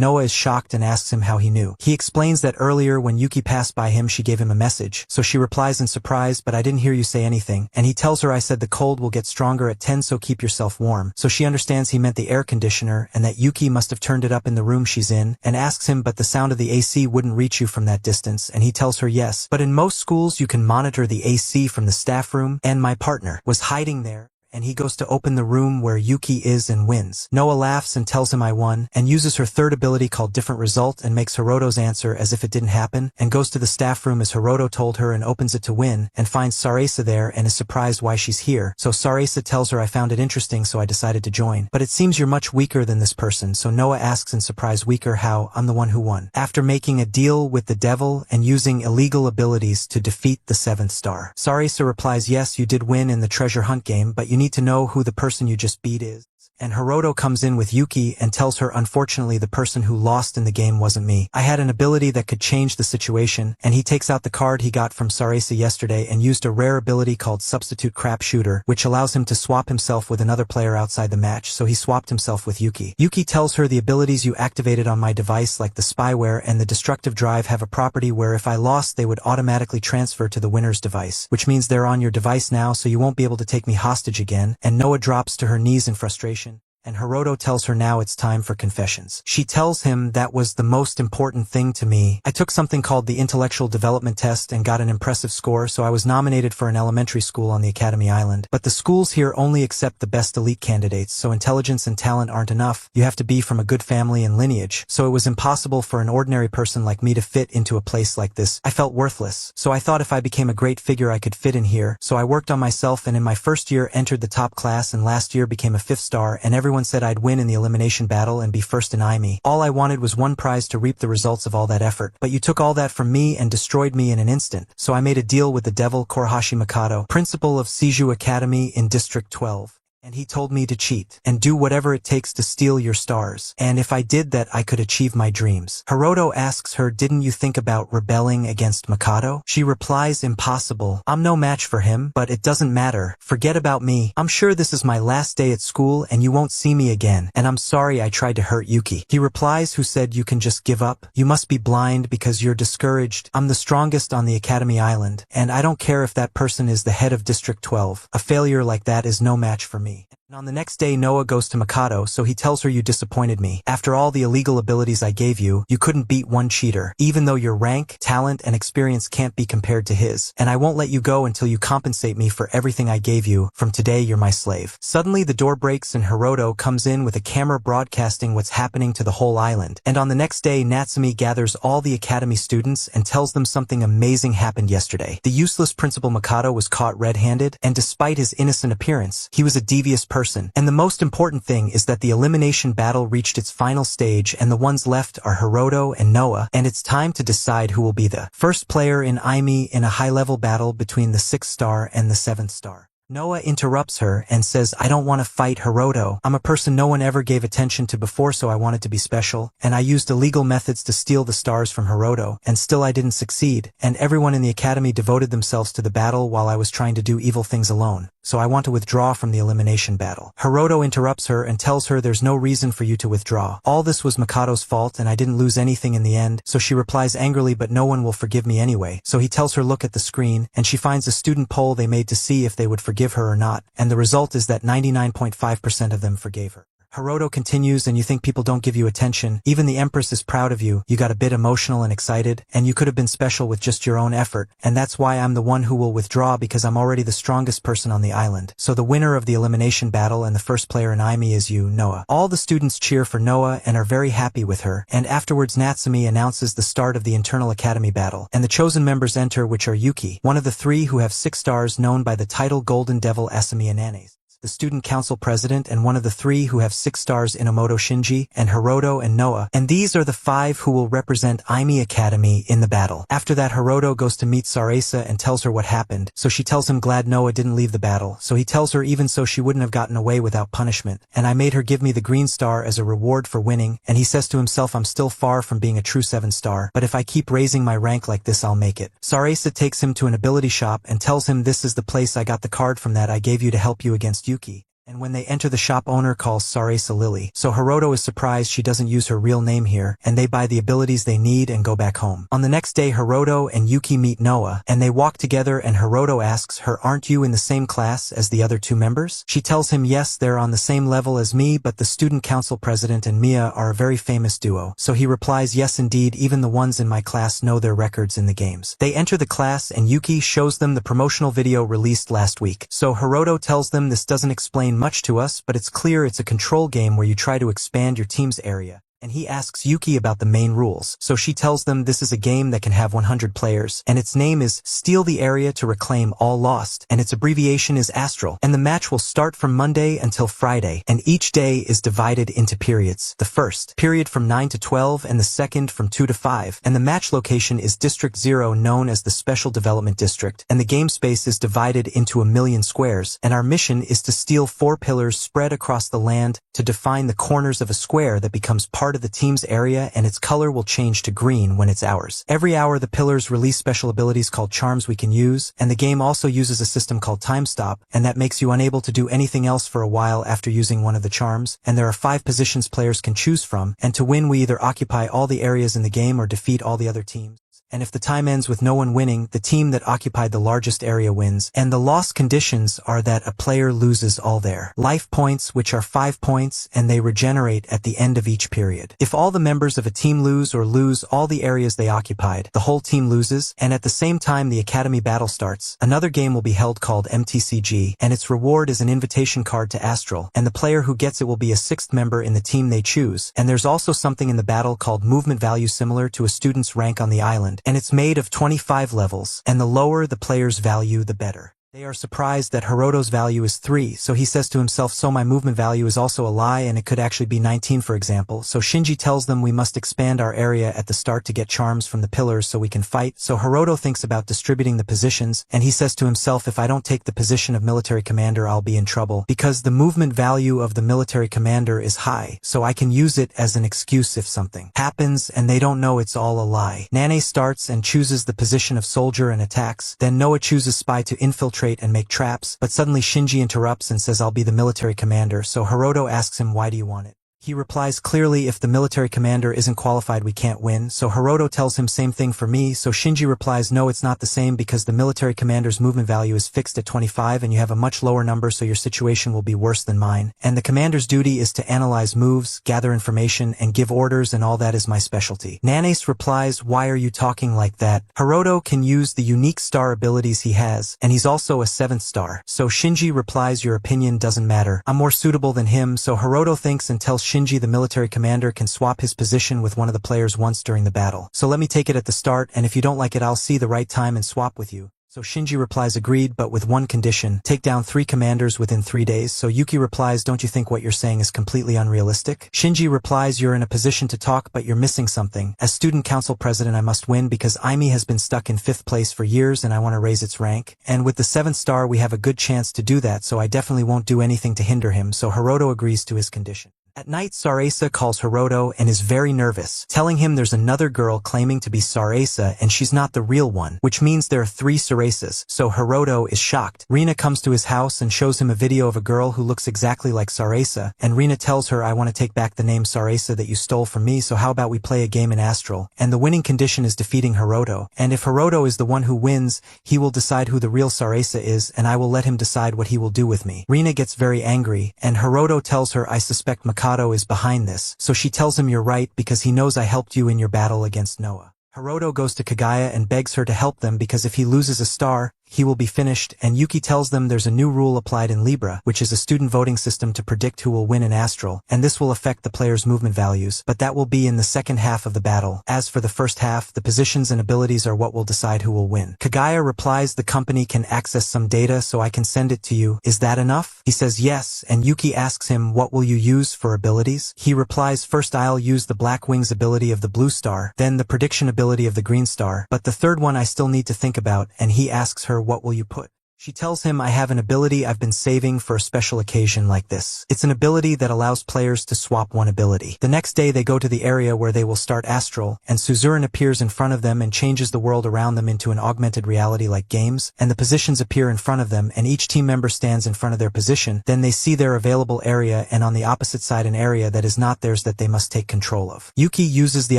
Noah is shocked and asks him how he knew. He explains that earlier when Yuki passed by him she gave him a message, so she replies in surprise, but I didn't hear you say anything, and he tells her I said the cold will get stronger at 10, so keep yourself warm, so she understands he meant the air conditioner and that Yuki must have turned it up in the room she's in, and asks him, but the sound of the AC wouldn't reach you from that distance, and he tells her yes, but in most schools you can monitor the AC from the staff room, and my partner was hiding there. And he goes to open the room where Yuki is and wins. Noah laughs and tells him I won, and uses her 3rd ability called Different Result and makes Hiroto's answer as if it didn't happen, and goes to the staff room as Hiroto told her and opens it to win, and finds Sarasa there and is surprised why she's here. So Sarasa tells her I found it interesting so I decided to join. But it seems you're much weaker than this person, so Noah asks in surprise weaker how, I'm the one who won. After making a deal with the devil and using illegal abilities to defeat the 7th star. Sarasa replies yes, you did win in the treasure hunt game, but you need to know who the person you just beat is. And Hiroto comes in with Yuki and tells her unfortunately the person who lost in the game wasn't me. I had an ability that could change the situation, and he takes out the card he got from Sarasa yesterday and used a rare ability called Substitute Crap Shooter, which allows him to swap himself with another player outside the match, so he swapped himself with Yuki. Yuki tells her the abilities you activated on my device like the spyware and the destructive drive have a property where if I lost they would automatically transfer to the winner's device, which means they're on your device now so you won't be able to take me hostage again, and Noah drops to her knees in frustration. And Hiroto tells her now it's time for confessions. She tells him that was the most important thing to me. I took something called the intellectual development test and got an impressive score, so I was nominated for an elementary school on the Academy Island. But the schools here only accept the best elite candidates, so intelligence and talent aren't enough. You have to be from a good family and lineage. So it was impossible for an ordinary person like me to fit into a place like this. I felt worthless. So I thought if I became a great figure I could fit in here. So I worked on myself and in my first year entered the top class and last year became a 5th star, and everyone said I'd win in the elimination battle and be first in IME. All I wanted was one prize to reap the results of all that effort, but you took all that from me and destroyed me in an instant. So I made a deal with the devil Kurahashi Mikado, principal of Seiju Academy in District 12. And he told me to cheat and do whatever it takes to steal your stars. And if I did that, I could achieve my dreams. Hiroto asks her, didn't you think about rebelling against Mikado? She replies, impossible. I'm no match for him, but it doesn't matter. Forget about me. I'm sure this is my last day at school and you won't see me again. And I'm sorry I tried to hurt Yuki. He replies, who said you can just give up? You must be blind because you're discouraged. I'm the strongest on the Academy Island, and I don't care if that person is the head of District 12. A failure like that is no match for me. And on the next day Noah goes to Mikado, so he tells her you disappointed me. After all the illegal abilities I gave you, you couldn't beat one cheater, even though your rank, talent, and experience can't be compared to his. And I won't let you go until you compensate me for everything I gave you. From today you're my slave. Suddenly the door breaks and Hiroto comes in with a camera broadcasting what's happening to the whole island. And on the next day Natsumi gathers all the academy students and tells them something amazing happened yesterday. The useless Principal Mikado was caught red-handed, and despite his innocent appearance, he was a devious person. And the most important thing is that the elimination battle reached its final stage and the ones left are Hiroto and Noah, and it's time to decide who will be the first player in IME in a high-level battle between the 6th star and the 7th star. Noah interrupts her and says, I don't want to fight Hiroto. I'm a person no one ever gave attention to before, so I wanted to be special, and I used illegal methods to steal the stars from Hiroto, and still I didn't succeed, and everyone in the academy devoted themselves to the battle while I was trying to do evil things alone. so I want to withdraw from the elimination battle. Hiroto interrupts her and tells her there's no reason for you to withdraw. All this was Mikado's fault and I didn't lose anything in the end, so she replies angrily but no one will forgive me anyway. So he tells her look at the screen, and she finds a student poll they made to see if they would forgive her or not, and the result is that 99.5% of them forgave her. Hiroto continues, and you think people don't give you attention. Even the Empress is proud of you. You got a bit emotional and excited, and you could have been special with just your own effort. And that's why I'm the one who will withdraw, because I'm already the strongest person on the island. So the winner of the elimination battle and the first player in Aimi is you, Noah. All the students cheer for Noah and are very happy with her. And afterwards Natsumi announces the start of the internal academy battle. And the chosen members enter, which are Yuki, one of the 3 who have 6 stars, known by the title Golden Devil Asami and Nanes, the student council president, and one of the 3 who have 6 stars, Inamoto Shinji, and Hiroto and Noah, and these are the 5 who will represent Aimi Academy in the battle. After that, Hiroto goes to meet Sarasa and tells her what happened, so she tells him glad Noah didn't leave the battle, so he tells her even so she wouldn't have gotten away without punishment, and I made her give me the green star as a reward for winning, and he says to himself I'm still far from being a true 7 star, but if I keep raising my rank like this I'll make it. Sarasa takes him to an ability shop and tells him this is the place I got the card from that I gave you to help you against Yuki. And when they enter, the shop owner calls Sarasa Lily, so Hiroto is surprised she doesn't use her real name here, and they buy the abilities they need and go back home. On the next day, Hiroto and Yuki meet Noah, and they walk together, and Hiroto asks her, aren't you in the same class as the other 2 members? She tells him yes, they're on the same level as me, but the student council president and Mia are a very famous duo. So he replies, yes indeed, even the ones in my class know their records in the games. They enter the class and Yuki shows them the promotional video released last week. So Hiroto tells them this doesn't explain much to us, but it's clear it's a control game where you try to expand your team's area. And he asks Yuki about the main rules, so she tells them this is a game that can have 100 players, and its name is Steal the Area to Reclaim All Lost, and its abbreviation is Astral, and the match will start from Monday until Friday, and each day is divided into periods. The first period from 9 to 12, and the second from 2 to 5, and the match location is District 0, known as the Special Development District, and the game space is divided into 1,000,000 squares, and our mission is to steal 4 pillars spread across the land to define the corners of a square that becomes part of the team's area, and its color will change to green when it's ours. Every hour the pillars release special abilities called charms we can use, and the game also uses a system called time stop, and that makes you unable to do anything else for a while after using one of the charms, and there are 5 positions players can choose from, and to win we either occupy all the areas in the game or defeat all the other teams. And if the time ends with no one winning, the team that occupied the largest area wins, and the loss conditions are that a player loses all their life points, which are 5 points, and they regenerate at the end of each period. If all the members of a team lose or lose all the areas they occupied, the whole team loses, and at the same time the Academy battle starts, another game will be held called MTCG, and its reward is an invitation card to Astral, and the player who gets it will be a 6th member in the team they choose, and there's also something in the battle called movement value similar to a student's rank on the island, and it's made of 25 levels, and the lower the player's value, the better. They are surprised that Hiroto's value is 3, so he says to himself, so my movement value is also a lie and it could actually be 19 for example. So Shinji tells them we must expand our area at the start to get charms from the pillars so we can fight. So Hiroto thinks about distributing the positions, and he says to himself, if I don't take the position of military commander I'll be in trouble, because the movement value of the military commander is high, so I can use it as an excuse if something happens and they don't know it's all a lie. Nane starts and chooses the position of soldier and attacks, then Noah chooses spy to infiltrate and make traps, but suddenly Shinji interrupts and says I'll be the military commander, so Hiroto asks him why do you want it? He replies clearly if the military commander isn't qualified we can't win, so Hiroto tells him same thing for me, so Shinji replies no it's not the same because the military commander's movement value is fixed at 25 and you have a much lower number so your situation will be worse than mine, and the commander's duty is to analyze moves, gather information, and give orders, and all that is my specialty. Nanes replies why are you talking like that? Hiroto can use the unique star abilities he has, and he's also a 7th star, so Shinji replies your opinion doesn't matter, I'm more suitable than him, so Hiroto thinks and tells Shinji the military commander can swap his position with one of the players once during the battle. So let me take it at the start, and if you don't like it I'll see the right time and swap with you. So Shinji replies agreed, but with one condition, take down 3 commanders within 3 days. So Yuki replies don't you think what you're saying is completely unrealistic? Shinji replies you're in a position to talk but you're missing something. As student council president I must win because Aimi has been stuck in 5th place for years and I want to raise its rank. And with the 7th star we have a good chance to do that, so I definitely won't do anything to hinder him, so Hiroto agrees to his condition. At night, Sarasa calls Hiroto and is very nervous, telling him there's another girl claiming to be Sarasa and she's not the real one, which means there are 3 Sarasas, so Hiroto is shocked. Rina comes to his house and shows him a video of a girl who looks exactly like Sarasa, and Rina tells her, I want to take back the name Sarasa that you stole from me, so how about we play a game in Astral, and the winning condition is defeating Hiroto, and if Hiroto is the one who wins, he will decide who the real Sarasa is, and I will let him decide what he will do with me. Rina gets very angry, and Hiroto tells her, I suspect Mikado is behind this, so she tells him you're right because he knows I helped you in your battle against Noah. Hiroto goes to Kagaya and begs her to help them because if he loses a star, he will be finished, and Yuki tells them there's a new rule applied in Libra, which is a student voting system to predict who will win in Astral, and this will affect the player's movement values, but that will be in the second half of the battle. As for the first half, the positions and abilities are what will decide who will win. Kagaya replies the company can access some data so I can send it to you. Is that enough? He says yes, and Yuki asks him what will you use for abilities? He replies first I'll use the Black Wings ability of the blue star, then the prediction ability of the green star, but the third one I still need to think about, and he asks her what will you put? She tells him I have an ability I've been saving for a special occasion like this. It's an ability that allows players to swap one ability. The next day they go to the area where they will start Astral, and Suzuran appears in front of them and changes the world around them into an augmented reality like games, and the positions appear in front of them and each team member stands in front of their position, then they see their available area and on the opposite side an area that is not theirs that they must take control of. Yuki uses the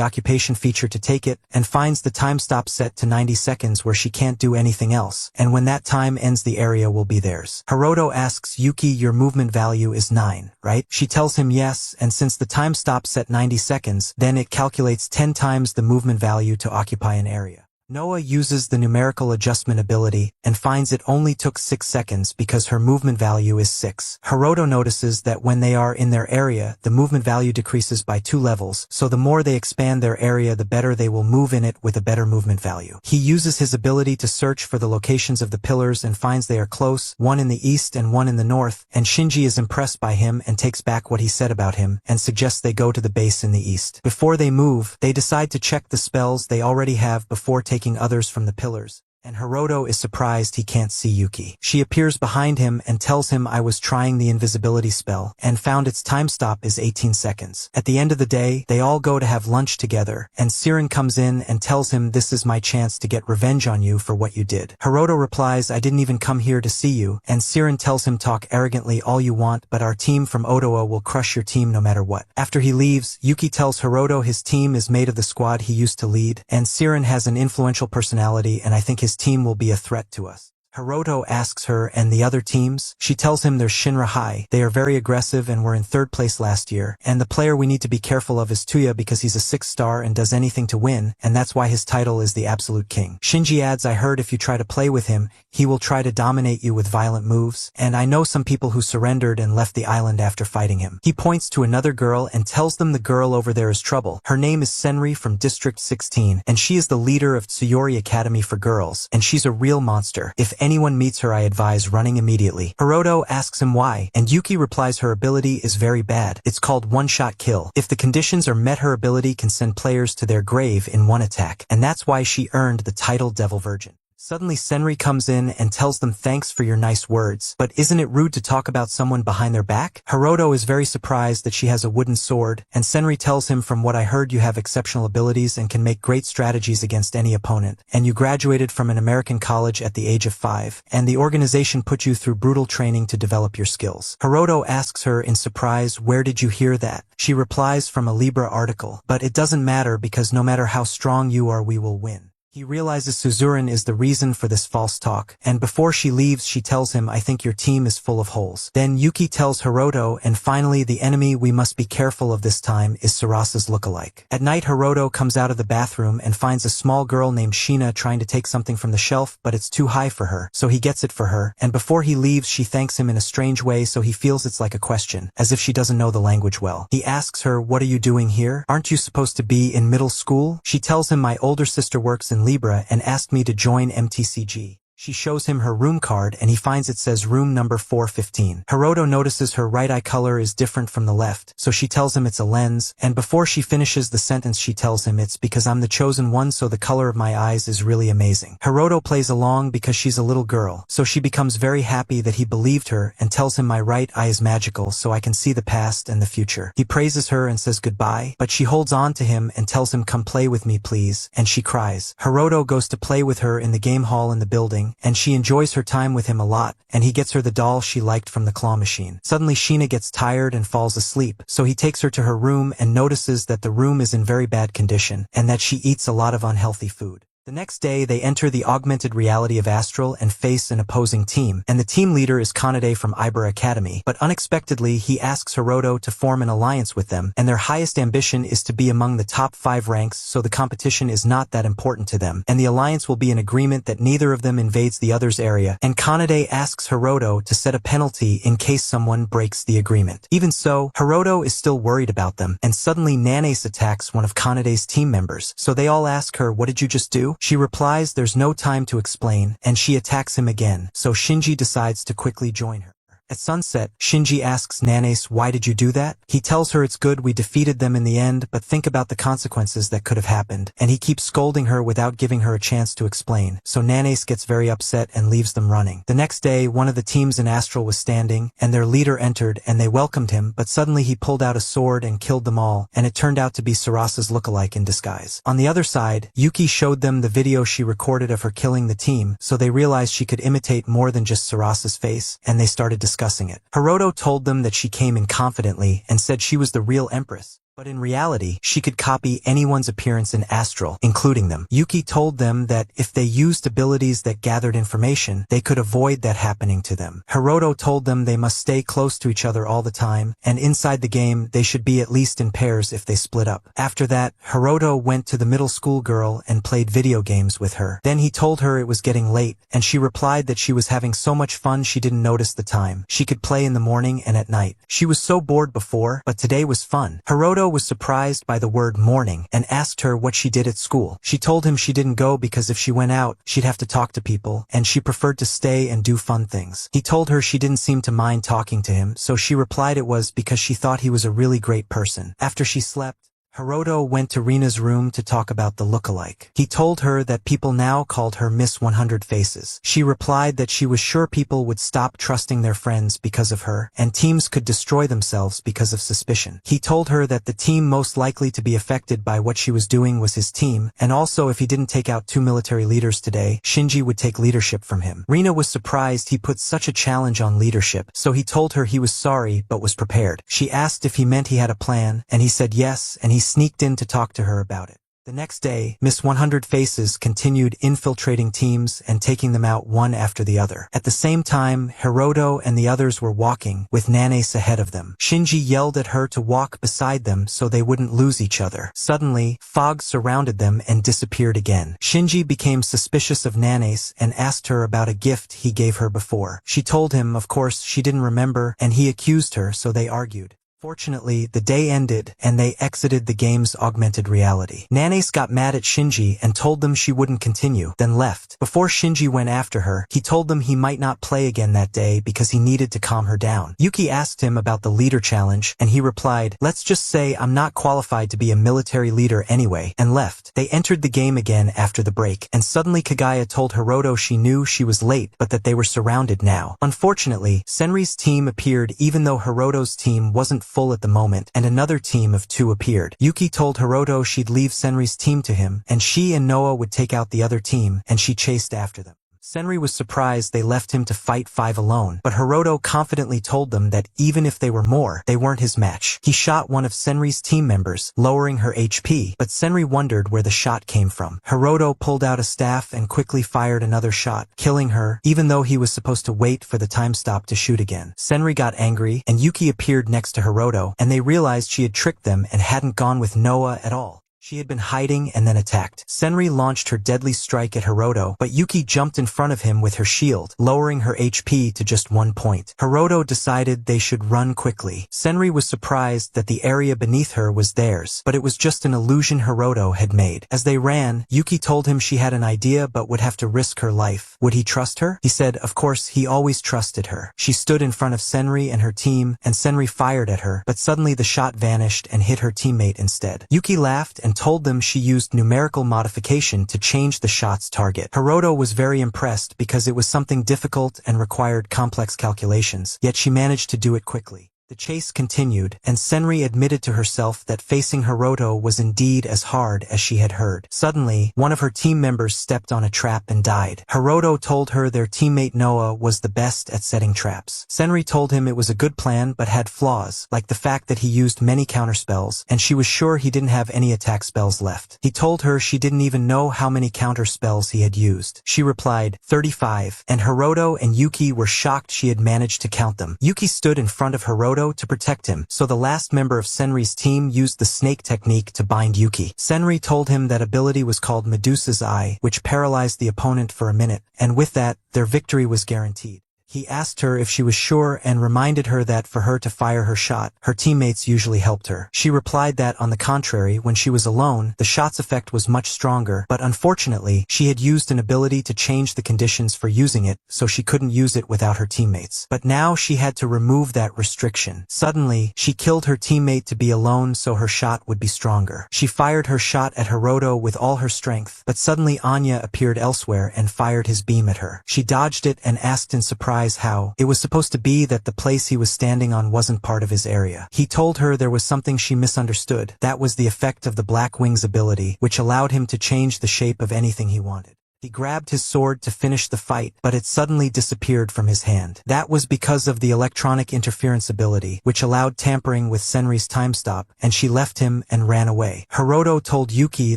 occupation feature to take it, and finds the time stop set to 90 seconds where she can't do anything else, and when that time ends the area will be theirs. Hiroto asks Yuki your movement value is 9, right? She tells him yes, and since the time stops at 90 seconds, then it calculates 10 times the movement value to occupy an area. Noah uses the numerical adjustment ability and finds it only took 6 seconds because her movement value is 6. Hiroto notices that when they are in their area, the movement value decreases by 2 levels, so the more they expand their area the better they will move in it with a better movement value. He uses his ability to search for the locations of the pillars and finds they are close, one in the east and one in the north, and Shinji is impressed by him and takes back what he said about him and suggests they go to the base in the east. Before they move, they decide to check the spells they already have before taking others from the pillars, and Hiroto is surprised he can't see Yuki. She appears behind him and tells him I was trying the invisibility spell and found its time stop is 18 seconds. At the end of the day, they all go to have lunch together, and Siren comes in and tells him this is my chance to get revenge on you for what you did. Hiroto replies I didn't even come here to see you, and Siren tells him talk arrogantly all you want but our team from Otoa will crush your team no matter what. After he leaves, Yuki tells Hiroto his team is made of the squad he used to lead, and Siren has an influential personality and I think his team will be a threat to us. Hiroto asks her and the other teams. She tells him there's Shinra High. They are very aggressive and were in 3rd place last year, and the player we need to be careful of is Tuya because he's a 6-star and does anything to win, and that's why his title is the Absolute King. Shinji adds I heard if you try to play with him, he will try to dominate you with violent moves, and I know some people who surrendered and left the island after fighting him. He points to another girl and tells them the girl over there is trouble. Her name is Senri from District 16, and she is the leader of Tsuyori Academy for Girls, and she's a real monster. If anyone meets her I advise running immediately. Hiroto asks him why, and Yuki replies her ability is very bad. It's called one-shot kill. If the conditions are met her ability can send players to their grave in one attack, and that's why she earned the title Devil Virgin. Suddenly Senri comes in and tells them thanks for your nice words, but isn't it rude to talk about someone behind their back? Hiroto is very surprised that she has a wooden sword, and Senri tells him from what I heard you have exceptional abilities and can make great strategies against any opponent, and you graduated from an American college at the age of 5, and the organization put you through brutal training to develop your skills. Hiroto asks her in surprise, where did you hear that? She replies from a Libra article, but it doesn't matter because no matter how strong you are we will win. He realizes Suzuran is the reason for this false talk, and before she leaves she tells him I think your team is full of holes. Then Yuki tells Hiroto, and finally the enemy we must be careful of this time is Sarasa's lookalike. At night Hiroto comes out of the bathroom and finds a small girl named Sheena trying to take something from the shelf, but it's too high for her, so he gets it for her, and before he leaves she thanks him in a strange way so he feels it's like a question, as if she doesn't know the language well. He asks her, what are you doing here? Aren't you supposed to be in middle school? She tells him my older sister works in Libra and asked me to join MTCG. She shows him her room card and he finds it says room number 415. Hiroto notices her right eye color is different from the left, so she tells him it's a lens, and before she finishes the sentence she tells him it's because I'm the chosen one, so the color of my eyes is really amazing. Hiroto plays along because she's a little girl, so she becomes very happy that he believed her and tells him my right eye is magical so I can see the past and the future. He praises her and says goodbye, but she holds on to him and tells him come play with me please, and she cries. Hiroto goes to play with her in the game hall in the building, and she enjoys her time with him a lot, and he gets her the doll she liked from the claw machine. Suddenly Sheena gets tired and falls asleep, so he takes her to her room and notices that the room is in very bad condition, and that she eats a lot of unhealthy food. The next day, they enter the augmented reality of Astral and face an opposing team, and the team leader is Kanade from Ibra Academy, but unexpectedly he asks Hiroto to form an alliance with them, and their highest ambition is to be among the top 5 ranks, so the competition is not that important to them, and the alliance will be an agreement that neither of them invades the other's area, and Kanade asks Hiroto to set a penalty in case someone breaks the agreement. Even so, Hiroto is still worried about them, and suddenly Nanace attacks one of Kanade's team members, so they all ask her, what did you just do? She replies there's no time to explain, and she attacks him again, so Shinji decides to quickly join her. At sunset, Shinji asks Nanace, why did you do that? He tells her it's good we defeated them in the end, but think about the consequences that could have happened, and he keeps scolding her without giving her a chance to explain, so Nanace gets very upset and leaves them running. The next day, one of the teams in Astral was standing, and their leader entered, and they welcomed him, but suddenly he pulled out a sword and killed them all, and it turned out to be Sarasa's lookalike in disguise. On the other side, Yuki showed them the video she recorded of her killing the team, so they realized she could imitate more than just Sarasa's face, and they started discussing it. Hiroto told them that she came in confidently and said she was the real empress. But in reality, she could copy anyone's appearance in Astral, including them. Yuki told them that if they used abilities that gathered information, they could avoid that happening to them. Hiroto told them they must stay close to each other all the time, and inside the game, they should be at least in pairs if they split up. After that, Hiroto went to the middle school girl and played video games with her. Then he told her it was getting late, and she replied that she was having so much fun she didn't notice the time. She could play in the morning and at night. She was so bored before, but today was fun. Hiroto was surprised by the word morning and asked her what she did at school. She told him she didn't go because if she went out, she'd have to talk to people, and she preferred to stay and do fun things. He told her she didn't seem to mind talking to him, so she replied it was because she thought he was a really great person. After she slept, Hiroto went to Rina's room to talk about the lookalike. He told her that people now called her Miss 100 Faces. She replied that she was sure people would stop trusting their friends because of her, and teams could destroy themselves because of suspicion. He told her that the team most likely to be affected by what she was doing was his team, and also if he didn't take out 2 military leaders today, Shinji would take leadership from him. Rina was surprised he put such a challenge on leadership, so he told her he was sorry but was prepared. She asked if he meant he had a plan, and he said yes, and he sneaked in to talk to her about it. The next day, Miss 100 Faces continued infiltrating teams and taking them out one after the other. At the same time, Hiroto and the others were walking, with Nanace ahead of them. Shinji yelled at her to walk beside them so they wouldn't lose each other. Suddenly, fog surrounded them and disappeared again. Shinji became suspicious of Nanace and asked her about a gift he gave her before. She told him, of course, she didn't remember, and he accused her, so they argued. Fortunately, the day ended, and they exited the game's augmented reality. Nanace got mad at Shinji and told them she wouldn't continue, then left. Before Shinji went after her, he told them he might not play again that day because he needed to calm her down. Yuki asked him about the leader challenge, and he replied, let's just say I'm not qualified to be a military leader anyway, and left. They entered the game again after the break, and suddenly Kagaya told Hiroto she knew she was late, but that they were surrounded now. Unfortunately, Senri's team appeared even though Hiroto's team wasn't full at the moment, and another team of 2 appeared. Yuki told Hiroto she'd leave Senri's team to him, and she and Noah would take out the other team, and she chased after them. Senri was surprised they left him to fight 5 alone, but Hiroto confidently told them that even if they were more, they weren't his match. He shot one of Senri's team members, lowering her HP, but Senri wondered where the shot came from. Hiroto pulled out a staff and quickly fired another shot, killing her, even though he was supposed to wait for the time stop to shoot again. Senri got angry, and Yuki appeared next to Hiroto, and they realized she had tricked them and hadn't gone with Noah at all. She had been hiding and then attacked. Senri launched her deadly strike at Hiroto, but Yuki jumped in front of him with her shield, lowering her HP to just 1 point. Hiroto decided they should run quickly. Senri was surprised that the area beneath her was theirs, but it was just an illusion Hiroto had made. As they ran, Yuki told him she had an idea but would have to risk her life. Would he trust her? He said, of course, he always trusted her. She stood in front of Senri and her team, and Senri fired at her, but suddenly the shot vanished and hit her teammate instead. Yuki laughed and told them she used numerical modification to change the shot's target. Hiroto was very impressed because it was something difficult and required complex calculations, yet she managed to do it quickly. The chase continued, and Senri admitted to herself that facing Hiroto was indeed as hard as she had heard. Suddenly, one of her team members stepped on a trap and died. Hiroto told her their teammate Noah was the best at setting traps. Senri told him it was a good plan but had flaws, like the fact that he used many counterspells, and she was sure he didn't have any attack spells left. He told her she didn't even know how many counterspells he had used. She replied, 35, and Hiroto and Yuki were shocked she had managed to count them. Yuki stood in front of Hiroto to protect him, so the last member of Senri's team used the snake technique to bind Yuki. Senri told him that ability was called Medusa's Eye, which paralyzed the opponent for a minute, and with that, their victory was guaranteed. He asked her if she was sure and reminded her that for her to fire her shot, her teammates usually helped her. She replied that, on the contrary, when she was alone, the shot's effect was much stronger, but unfortunately, she had used an ability to change the conditions for using it, so she couldn't use it without her teammates. But now she had to remove that restriction. Suddenly, she killed her teammate to be alone so her shot would be stronger. She fired her shot at Hiroto with all her strength, but suddenly Anya appeared elsewhere and fired his beam at her. She dodged it and asked in surprise how. It was supposed to be that the place he was standing on wasn't part of his area. He told her there was something she misunderstood. That was the effect of the Black Wings ability, which allowed him to change the shape of anything he wanted. He grabbed his sword to finish the fight, but it suddenly disappeared from his hand. That was because of the electronic interference ability, which allowed tampering with Senri's time stop, and she left him and ran away. Hiroto told Yuki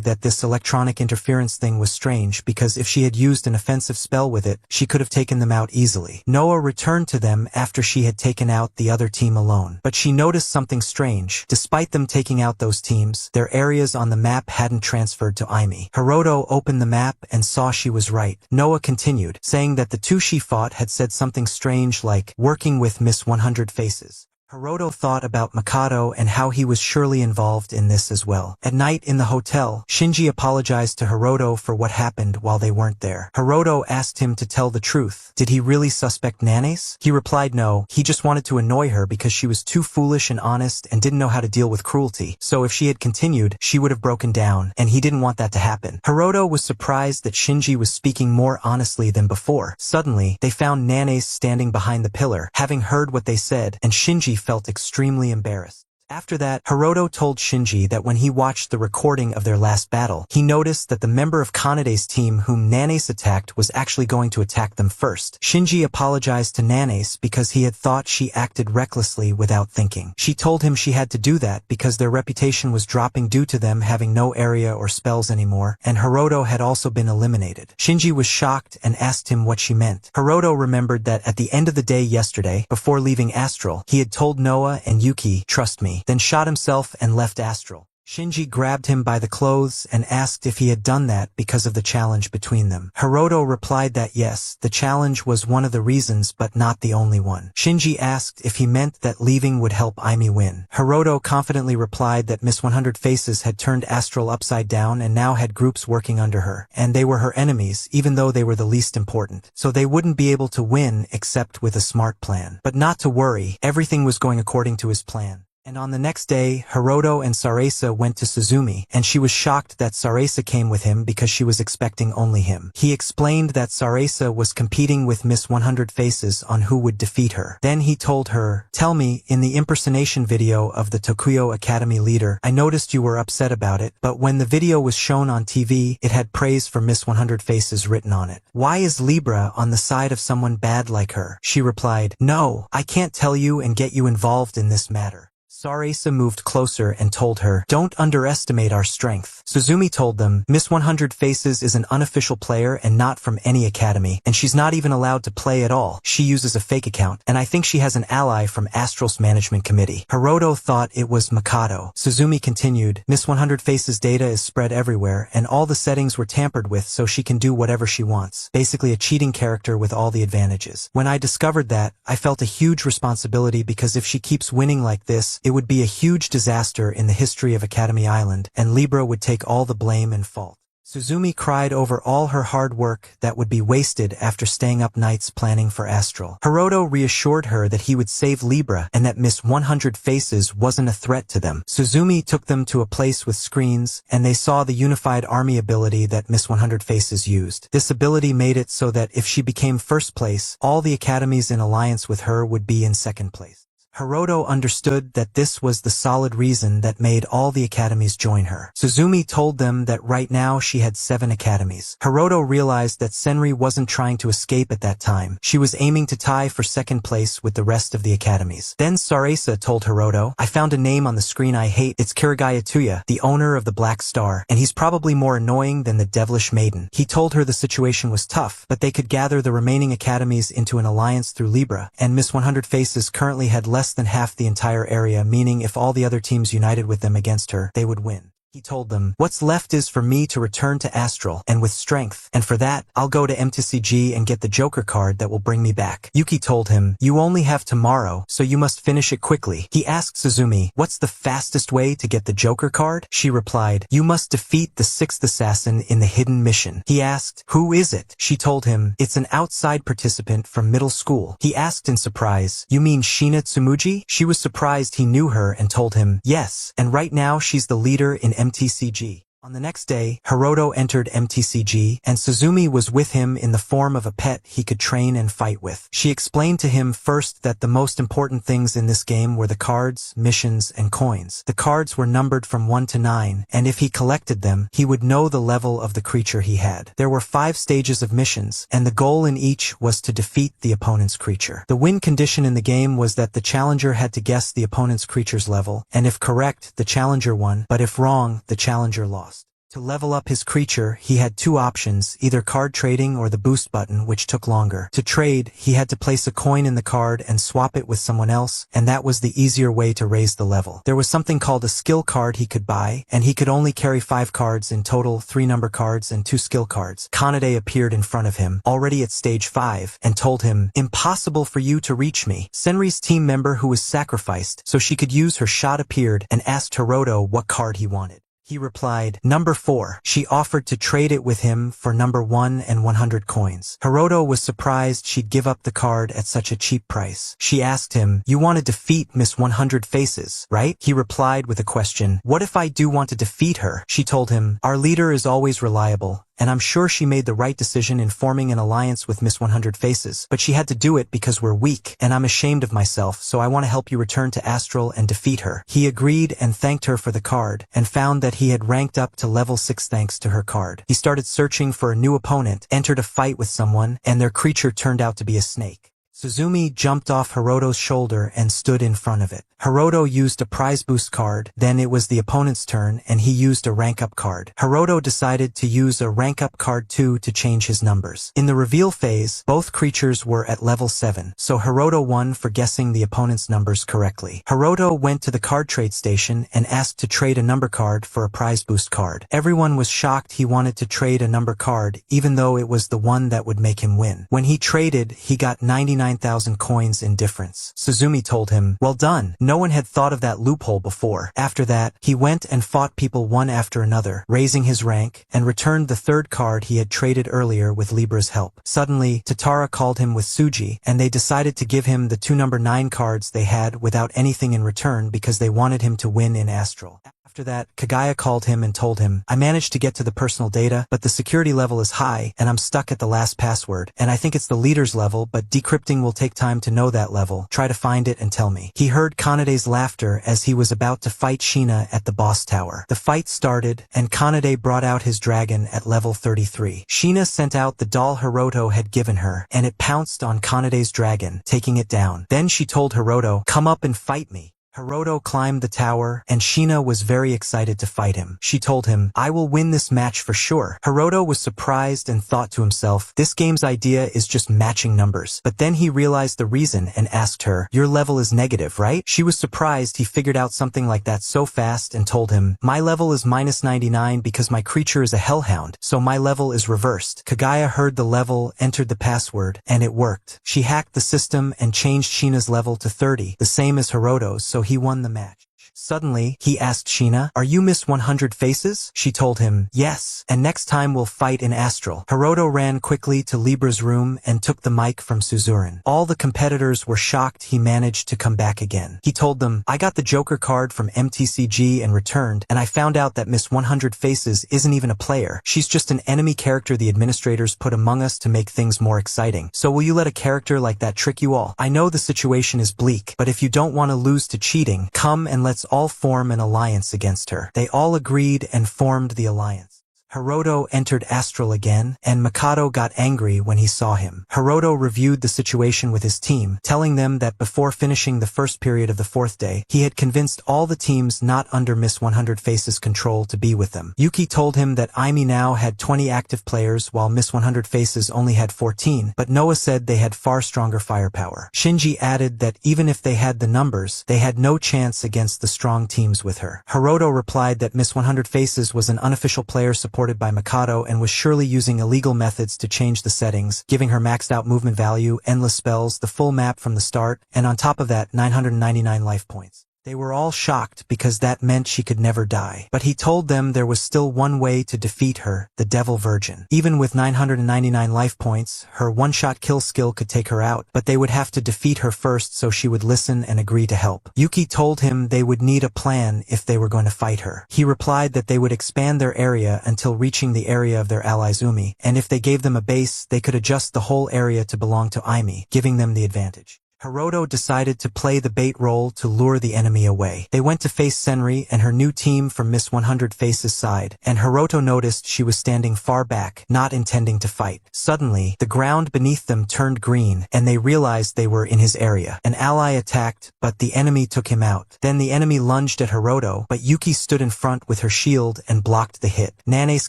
that this electronic interference thing was strange because if she had used an offensive spell with it, she could have taken them out easily. Noah returned to them after she had taken out the other team alone, but she noticed something strange. Despite them taking out those teams, their areas on the map hadn't transferred to Aimi. Hiroto opened the map and saw she was right. Noah continued, saying that the two she fought had said something strange like, working with Miss 100 Faces. Hiroto thought about Mikado and how he was surely involved in this as well. At night in the hotel, Shinji apologized to Hiroto for what happened while they weren't there. Hiroto asked him to tell the truth. Did he really suspect Nanes? He replied no, he just wanted to annoy her because she was too foolish and honest and didn't know how to deal with cruelty. So if she had continued, she would have broken down, and he didn't want that to happen. Hiroto was surprised that Shinji was speaking more honestly than before. Suddenly, they found Nanes standing behind the pillar, having heard what they said, and Shinji felt extremely embarrassed. After that, Hiroto told Shinji that when he watched the recording of their last battle, he noticed that the member of Kanade's team whom Nanes attacked was actually going to attack them first. Shinji apologized to Nanes because he had thought she acted recklessly without thinking. She told him she had to do that because their reputation was dropping due to them having no area or spells anymore, and Hiroto had also been eliminated. Shinji was shocked and asked him what she meant. Hiroto remembered that at the end of the day yesterday, before leaving Astral, he had told Noah and Yuki, "Trust me," then shot himself and left Astral. Shinji grabbed him by the clothes and asked if he had done that because of the challenge between them. Hiroto replied that yes, the challenge was one of the reasons but not the only one. Shinji asked if he meant that leaving would help Aimi win. Hiroto confidently replied that Miss 100 Faces had turned Astral upside down and now had groups working under her, and they were her enemies even though they were the least important. So they wouldn't be able to win except with a smart plan. But not to worry, everything was going according to his plan. And on the next day, Hiroto and Sarasa went to Suzumi, and she was shocked that Sarasa came with him because she was expecting only him. He explained that Sarasa was competing with Miss 100 Faces on who would defeat her. Then he told her, "Tell me, in the impersonation video of the Tokuyo Academy leader, I noticed you were upset about it, but when the video was shown on TV, it had praise for Miss 100 Faces written on it. Why is Libra on the side of someone bad like her?" She replied, "No, I can't tell you and get you involved in this matter." Sarasa moved closer and told her, "Don't underestimate our strength." Suzumi told them, "Miss 100 Faces is an unofficial player and not from any academy, and she's not even allowed to play at all. She uses a fake account, and I think she has an ally from Astral's management committee." Hiroto thought it was Mikado. Suzumi continued, "Miss 100 Faces data is spread everywhere, and all the settings were tampered with so she can do whatever she wants. Basically a cheating character with all the advantages. When I discovered that, I felt a huge responsibility because if she keeps winning like this, it would be a huge disaster in the history of Academy Island, and Libra would take all the blame and fault." Suzumi cried over all her hard work that would be wasted after staying up nights planning for Astral. Hiroto reassured her that he would save Libra and that Miss 100 Faces wasn't a threat to them. Suzumi took them to a place with screens, and they saw the unified army ability that Miss 100 Faces used. This ability made it so that if she became first place, all the academies in alliance with her would be in second place. Hiroto understood that this was the solid reason that made all the academies join her. Suzumi told them that right now she had 7 academies. Hiroto realized that Senri wasn't trying to escape at that time. She was aiming to tie for second place with the rest of the academies. Then Sarasa told Hiroto, "I found a name on the screen I hate. It's Kirigaya Tuya, the owner of the Black Star, and he's probably more annoying than the Devilish Maiden." He told her the situation was tough, but they could gather the remaining academies into an alliance through Libra, and Miss 100 Faces currently had less than half the entire area, meaning if all the other teams united with them against her, they would win. He told them, "What's left is for me to return to Astral, and with strength, and for that, I'll go to MTCG and get the Joker card that will bring me back." Yuki told him, "You only have tomorrow, so you must finish it quickly." He asked Suzumi, "What's the fastest way to get the Joker card?" She replied, "You must defeat the 6th assassin in the hidden mission." He asked, "Who is it?" She told him, "It's an outside participant from middle school." He asked in surprise, "You mean Shina Tsumuji?" She was surprised he knew her and told him, "Yes, and right now she's the leader in MTCG." On the next day, Hiroto entered MTCG, and Suzumi was with him in the form of a pet he could train and fight with. She explained to him first that the most important things in this game were the cards, missions, and coins. The cards were numbered from 1 to 9, and if he collected them, he would know the level of the creature he had. There were 5 stages of missions, and the goal in each was to defeat the opponent's creature. The win condition in the game was that the challenger had to guess the opponent's creature's level, and if correct, the challenger won, but if wrong, the challenger lost. To level up his creature, he had 2 options, either card trading or the boost button, which took longer. To trade, he had to place a coin in the card and swap it with someone else, and that was the easier way to raise the level. There was something called a skill card he could buy, and he could only carry 5 cards in total, 3 number cards and 2 skill cards. Kanade appeared in front of him, already at stage 5, and told him, "Impossible for you to reach me." Senri's team member who was sacrificed so she could use her shot appeared and asked Hiroto what card he wanted. He replied, "Number 4. She offered to trade it with him for number 1 and 100 coins. Hiroto was surprised she'd give up the card at such a cheap price. She asked him, "You want to defeat Miss 100 Faces, right?" He replied with a question, "What if I do want to defeat her?" She told him, "Our leader is always reliable, and I'm sure she made the right decision in forming an alliance with Miss 100 Faces, but she had to do it because we're weak, and I'm ashamed of myself, so I want to help you return to Astral and defeat her." He agreed and thanked her for the card, and found that he had ranked up to level 6 thanks to her card. He started searching for a new opponent, entered a fight with someone, and their creature turned out to be a snake. Suzumi jumped off Hiroto's shoulder and stood in front of it. Hiroto used a prize boost card, then it was the opponent's turn and he used a rank up card. Hiroto decided to use a rank up card too to change his numbers. In the reveal phase, both creatures were at level 7, so Hiroto won for guessing the opponent's numbers correctly. Hiroto went to the card trade station and asked to trade a number card for a prize boost card. Everyone was shocked he wanted to trade a number card, even though it was the one that would make him win. When he traded, he got 99,000 coins in difference. Suzumi told him, "Well done. No one had thought of that loophole before." After that, he went and fought people one after another, raising his rank, and returned the 3rd card he had traded earlier with Libra's help. Suddenly, Tatara called him with Suji, and they decided to give him the 2 number 9 cards they had without anything in return because they wanted him to win in Astral. After that, Kagaya called him and told him, "I managed to get to the personal data, but the security level is high, and I'm stuck at the last password, and I think it's the leader's level, but decrypting will take time to know that level. Try to find it and tell me." He heard Kanade's laughter as he was about to fight Shina at the boss tower. The fight started, and Kanade brought out his dragon at level 33. Shina sent out the doll Hiroto had given her, and it pounced on Kanade's dragon, taking it down. Then she told Hiroto, "Come up and fight me." Hiroto climbed the tower, and Shina was very excited to fight him. She told him, "I will win this match for sure." Hiroto was surprised and thought to himself, this game's idea is just matching numbers. But then he realized the reason and asked her, "Your level is negative, right?" She was surprised he figured out something like that so fast and told him, "My level is -99 because my creature is a hellhound, so my level is reversed." Kaguya heard the level, entered the password, and it worked. She hacked the system and changed Shina's level to 30, the same as Hiroto's, so he won the match. Suddenly, he asked Shina, "Are you Miss 100 Faces?" She told him, "Yes, and next time we'll fight in Astral." Hiroto ran quickly to Libra's room and took the mic from Suzuran. All the competitors were shocked he managed to come back again. He told them, "I got the Joker card from MTCG and returned, and I found out that Miss 100 Faces isn't even a player. She's just an enemy character the administrators put among us to make things more exciting. So will you let a character like that trick you all? I know the situation is bleak, but if you don't want to lose to cheating, come and let's all form an alliance against her." They all agreed and formed the alliance. Hiroto entered Astral again, and Mikado got angry when he saw him. Hiroto reviewed the situation with his team, telling them that before finishing the first period of the fourth day, he had convinced all the teams not under Miss 100 Faces' control to be with them. Yuki told him that Aimi now had 20 active players while Miss 100 Faces only had 14, but Noah said they had far stronger firepower. Shinji added that even if they had the numbers, they had no chance against the strong teams with her. Hiroto replied that Miss 100 Faces was an unofficial player supported by Mikado and was surely using illegal methods to change the settings, giving her maxed out movement value, endless spells, the full map from the start, and on top of that 999 life points. They were all shocked because that meant she could never die. But he told them there was still one way to defeat her, the Devil Virgin. Even with 999 life points, her one-shot kill skill could take her out, but they would have to defeat her first so she would listen and agree to help. Yuki told him they would need a plan if they were going to fight her. He replied that they would expand their area until reaching the area of their allies Umi, and if they gave them a base, they could adjust the whole area to belong to Aimi, giving them the advantage. Hiroto decided to play the bait role to lure the enemy away. They went to face Senri and her new team from Miss 100 Faces' side, and Hiroto noticed she was standing far back, not intending to fight. Suddenly, the ground beneath them turned green, and they realized they were in his area. An ally attacked, but the enemy took him out. Then the enemy lunged at Hiroto, but Yuki stood in front with her shield and blocked the hit. Nanace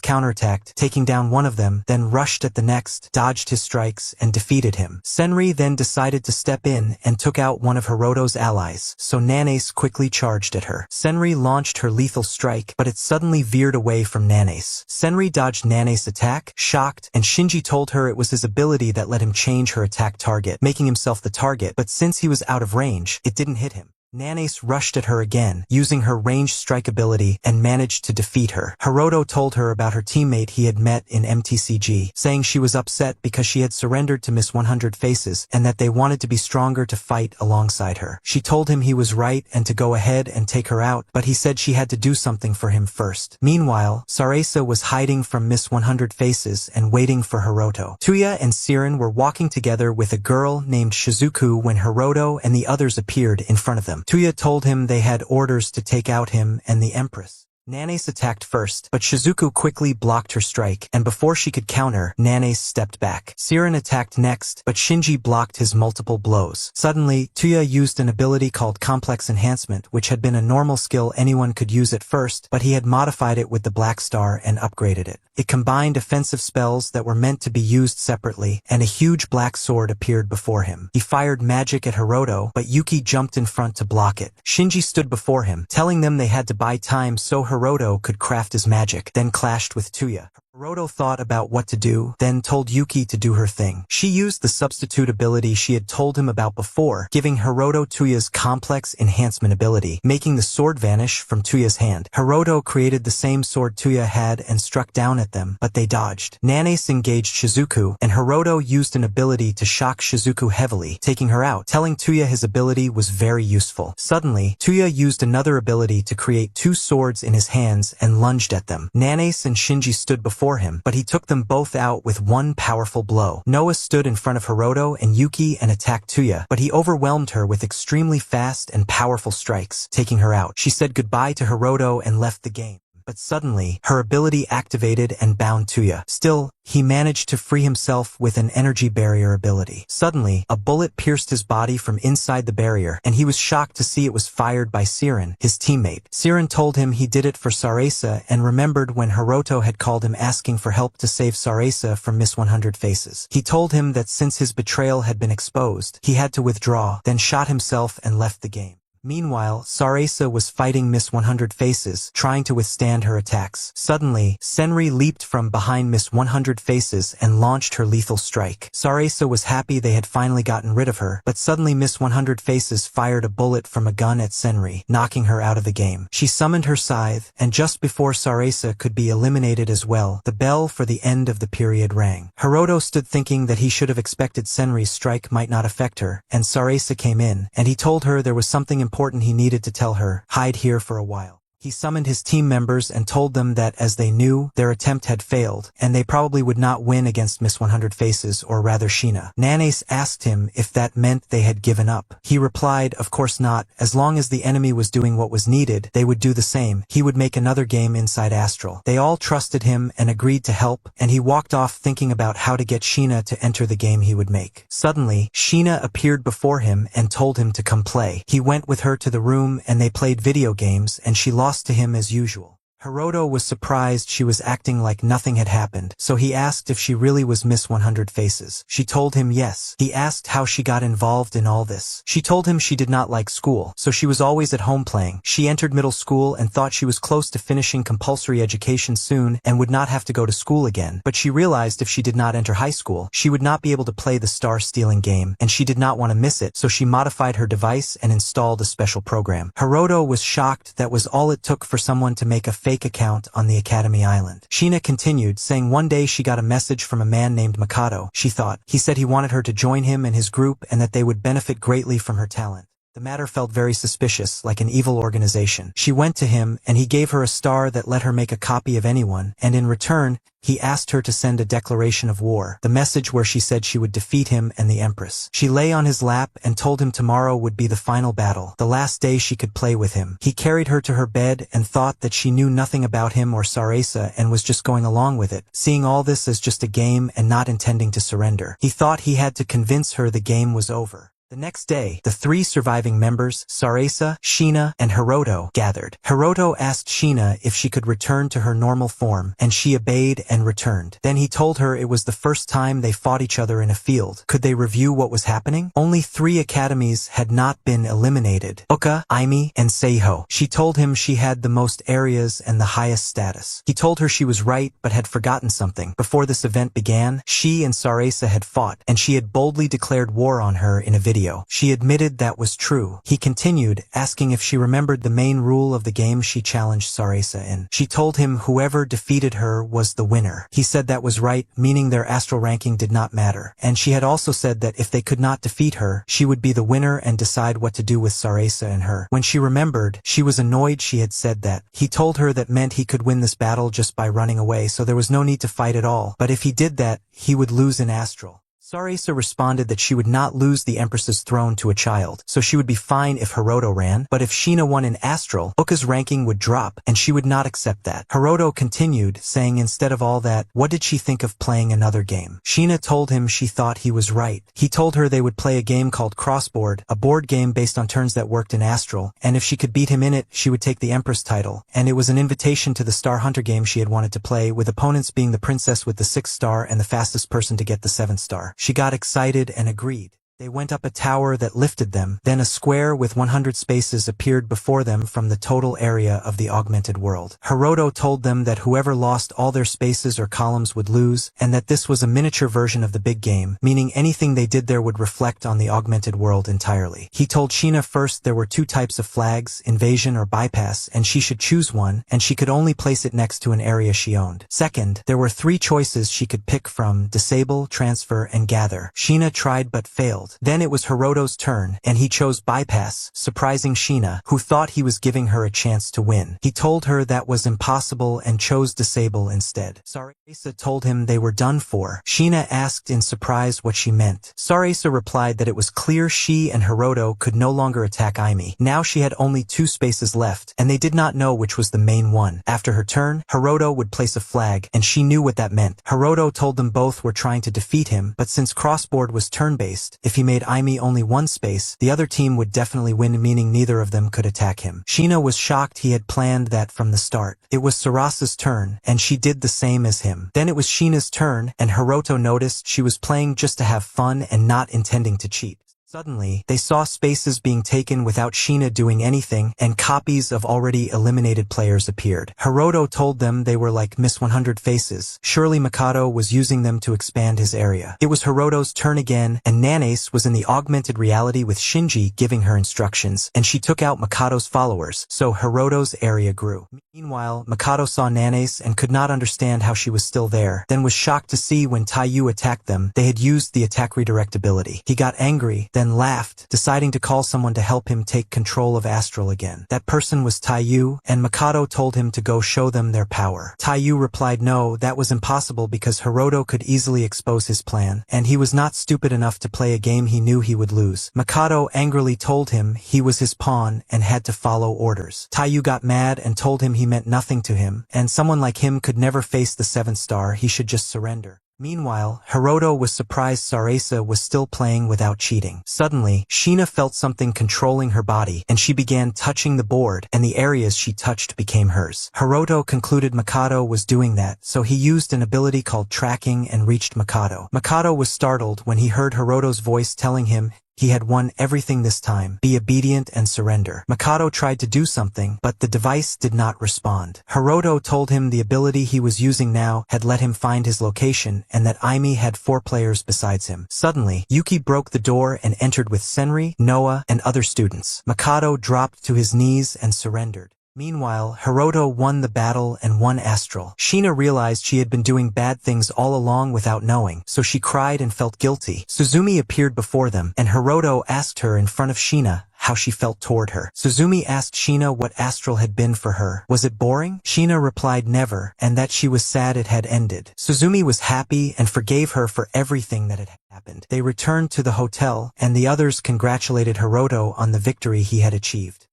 counterattacked, taking down one of them, then rushed at the next, dodged his strikes, and defeated him. Senri then decided to step in and took out one of Hiroto's allies, so Nanace quickly charged at her. Senri launched her lethal strike, but it suddenly veered away from Nanace. Senri dodged Nanace's attack, shocked, and Shinji told her it was his ability that let him change her attack target, making himself the target, but since he was out of range, it didn't hit him. Nanace rushed at her again, using her ranged strike ability, and managed to defeat her. Hiroto told her about her teammate he had met in MTCG, saying she was upset because she had surrendered to Miss 100 Faces, and that they wanted to be stronger to fight alongside her. She told him he was right and to go ahead and take her out, but he said she had to do something for him first. Meanwhile, Sarasa was hiding from Miss 100 Faces and waiting for Hiroto. Tuya and Siren were walking together with a girl named Shizuku when Hiroto and the others appeared in front of them. Tuya told him they had orders to take out him and the Empress. Nanace attacked first, but Shizuku quickly blocked her strike, and before she could counter, Nanace stepped back. Siren attacked next, but Shinji blocked his multiple blows. Suddenly, Tuya used an ability called Complex Enhancement, which had been a normal skill anyone could use at first, but he had modified it with the Black Star and upgraded it. It combined offensive spells that were meant to be used separately, and a huge black sword appeared before him. He fired magic at Hiroto, but Yuki jumped in front to block it. Shinji stood before him, telling them they had to buy time so Hiroto could craft his magic, then clashed with Tuya. Hiroto thought about what to do, then told Yuki to do her thing. She used the substitute ability she had told him about before, giving Hiroto Tuya's complex enhancement ability, making the sword vanish from Tuya's hand. Hiroto created the same sword Tuya had and struck down at them, but they dodged. Nanace engaged Shizuku, and Hiroto used an ability to shock Shizuku heavily, taking her out, telling Tuya his ability was very useful. Suddenly, Tuya used another ability to create two swords in his hands and lunged at them. Nanace and Shinji stood before him, but he took them both out with one powerful blow. Noah stood in front of Hiroto and Yuki and attacked Tuya, but he overwhelmed her with extremely fast and powerful strikes, taking her out. She said goodbye to Hiroto and left the game. but suddenly, her ability activated and bound Tuya. Still, he managed to free himself with an energy barrier ability. Suddenly, a bullet pierced his body from inside the barrier, and he was shocked to see it was fired by Siren, his teammate. Siren told him he did it for Sarasa and remembered when Hiroto had called him asking for help to save Sarasa from Miss 100 Faces. He told him that since his betrayal had been exposed, he had to withdraw, then shot himself and left the game. Meanwhile, Sarasa was fighting Miss 100 Faces, trying to withstand her attacks. Suddenly, Senri leaped from behind Miss 100 Faces and launched her lethal strike. Sarasa was happy they had finally gotten rid of her, but suddenly Miss 100 Faces fired a bullet from a gun at Senri, knocking her out of the game. She summoned her scythe, and just before Sarasa could be eliminated as well, the bell for the end of the period rang. Hiroto stood thinking that he should have expected Senri's strike might not affect her, and Sarasa came in, and he told her there was something important he needed to tell her, hide here for a while. He summoned his team members and told them that as they knew, their attempt had failed, and they probably would not win against Miss 100 Faces, or rather Sheena. Nanace asked him if that meant they had given up. He replied, of course not, as long as the enemy was doing what was needed, they would do the same. He would make another game inside Astral. They all trusted him and agreed to help, and he walked off thinking about how to get Sheena to enter the game he would make. Suddenly, Sheena appeared before him and told him to come play. He went with her to the room and they played video games, and she lost to him as usual. Hiroto was surprised she was acting like nothing had happened, so he asked if she really was Miss 100 Faces. She told him yes. He asked how she got involved in all this. She told him she did not like school, so she was always at home playing. She entered middle school and thought she was close to finishing compulsory education soon and would not have to go to school again, but she realized if she did not enter high school, she would not be able to play the star-stealing game, and she did not want to miss it, so she modified her device and installed a special program. Hiroto was shocked that was all it took for someone to make a fake account on the Academy Island. Sheena continued, saying one day she got a message from a man named Mikado. She thought. He said he wanted her to join him and his group and that they would benefit greatly from her talent. The matter felt very suspicious, like an evil organization. She went to him, and he gave her a star that let her make a copy of anyone, and in return, he asked her to send a declaration of war, the message where she said she would defeat him and the Empress. She lay on his lap and told him tomorrow would be the final battle, the last day she could play with him. He carried her to her bed and thought that she knew nothing about him or Sarasa and was just going along with it, seeing all this as just a game and not intending to surrender. He thought he had to convince her the game was over. The next day, the three surviving members, Sarasa, Sheena, and Hiroto, gathered. Hiroto asked Sheena if she could return to her normal form, and she obeyed and returned. Then he told her it was the first time they fought each other in a field. Could they review what was happening? Only 3 academies had not been eliminated: Uka, Aimi, and Seiho. She told him she had the most areas and the highest status. He told her she was right but had forgotten something. Before this event began, she and Sarasa had fought, and she had boldly declared war on her in a video. She admitted that was true. He continued, asking if she remembered the main rule of the game she challenged Sarasa in. She told him whoever defeated her was the winner. He said that was right, meaning their astral ranking did not matter. And she had also said that if they could not defeat her, she would be the winner and decide what to do with Sarasa and her. When she remembered, she was annoyed she had said that. He told her that meant he could win this battle just by running away, so there was no need to fight at all. But if he did that, he would lose in astral. Sarasa responded that she would not lose the Empress's throne to a child, so she would be fine if Hiroto ran, but if Sheena won in Astral, Uka's ranking would drop, and she would not accept that. Hiroto continued, saying instead of all that, what did she think of playing another game? Sheena told him she thought he was right. He told her they would play a game called Crossboard, a board game based on turns that worked in Astral, and if she could beat him in it, she would take the Empress title, and it was an invitation to the Star Hunter game she had wanted to play, with opponents being the princess with the 6th star and the fastest person to get the 7th star. She got excited and agreed. They went up a tower that lifted them, then a square with 100 spaces appeared before them from the total area of the augmented world. Hiroto told them that whoever lost all their spaces or columns would lose, and that this was a miniature version of the big game, meaning anything they did there would reflect on the augmented world entirely. He told Sheena first there were 2 types of flags, invasion or bypass, and she should choose one, and she could only place it next to an area she owned. Second, there were 3 choices she could pick from: disable, transfer, and gather. Sheena tried but failed. failed. Then it was Hiroto's turn, and he chose bypass, surprising Sheena, who thought he was giving her a chance to win. He told her that was impossible and chose disable instead. Sarasa told him they were done for. Sheena asked in surprise what she meant. Sarasa replied that it was clear she and Hiroto could no longer attack Aimi. Now she had only 2 spaces left, and they did not know which was the main one. After her turn, Hiroto would place a flag, and she knew what that meant. Hiroto told them both were trying to defeat him, but since crossboard was turn-based, if he made Aimi only 1 space, the other team would definitely win, meaning neither of them could attack him. Sheena was shocked he had planned that from the start. It was Sarasa's turn, and she did the same as him. Then it was Sheena's turn, and Hiroto noticed she was playing just to have fun and not intending to cheat. Suddenly, they saw spaces being taken without Sheena doing anything, and copies of already eliminated players appeared. Hiroto told them they were like Miss 100 Faces. Surely Mikado was using them to expand his area. It was Hiroto's turn again, and Nanace was in the augmented reality with Shinji giving her instructions, and she took out Mikado's followers, so Hiroto's area grew. Meanwhile, Mikado saw Nanace and could not understand how she was still there, then was shocked to see when Taiyu attacked them, they had used the attack redirect ability. He got angry, then laughed, deciding to call someone to help him take control of Astral again. That person was Taiyu, and Mikado told him to go show them their power. Taiyu replied no, that was impossible because Hiroto could easily expose his plan, and he was not stupid enough to play a game he knew he would lose. Mikado angrily told him he was his pawn and had to follow orders. Taiyu got mad and told him he meant nothing to him, and someone like him could never face the 7th star, he should just surrender. Meanwhile, Hiroto was surprised Sarasa was still playing without cheating. Suddenly, Sheena felt something controlling her body, and she began touching the board, and the areas she touched became hers. Hiroto concluded Mikado was doing that, so he used an ability called tracking and reached Mikado. Mikado was startled when he heard Hiroto's voice telling him he had won everything this time. Be obedient and surrender. Mikado tried to do something, but the device did not respond. Hiroto told him the ability he was using now had let him find his location, and that Aimi had 4 players besides him. Suddenly, Yuki broke the door and entered with Senri, Noah, and other students. Mikado dropped to his knees and surrendered. Meanwhile, Hiroto won the battle and won Astral. Sheena realized she had been doing bad things all along without knowing, so she cried and felt guilty. Suzumi appeared before them, and Hiroto asked her in front of Sheena how she felt toward her. Suzumi asked Sheena what Astral had been for her. Was it boring? Sheena replied never, and that she was sad it had ended. Suzumi was happy and forgave her for everything that had happened. They returned to the hotel, and the others congratulated Hiroto on the victory he had achieved.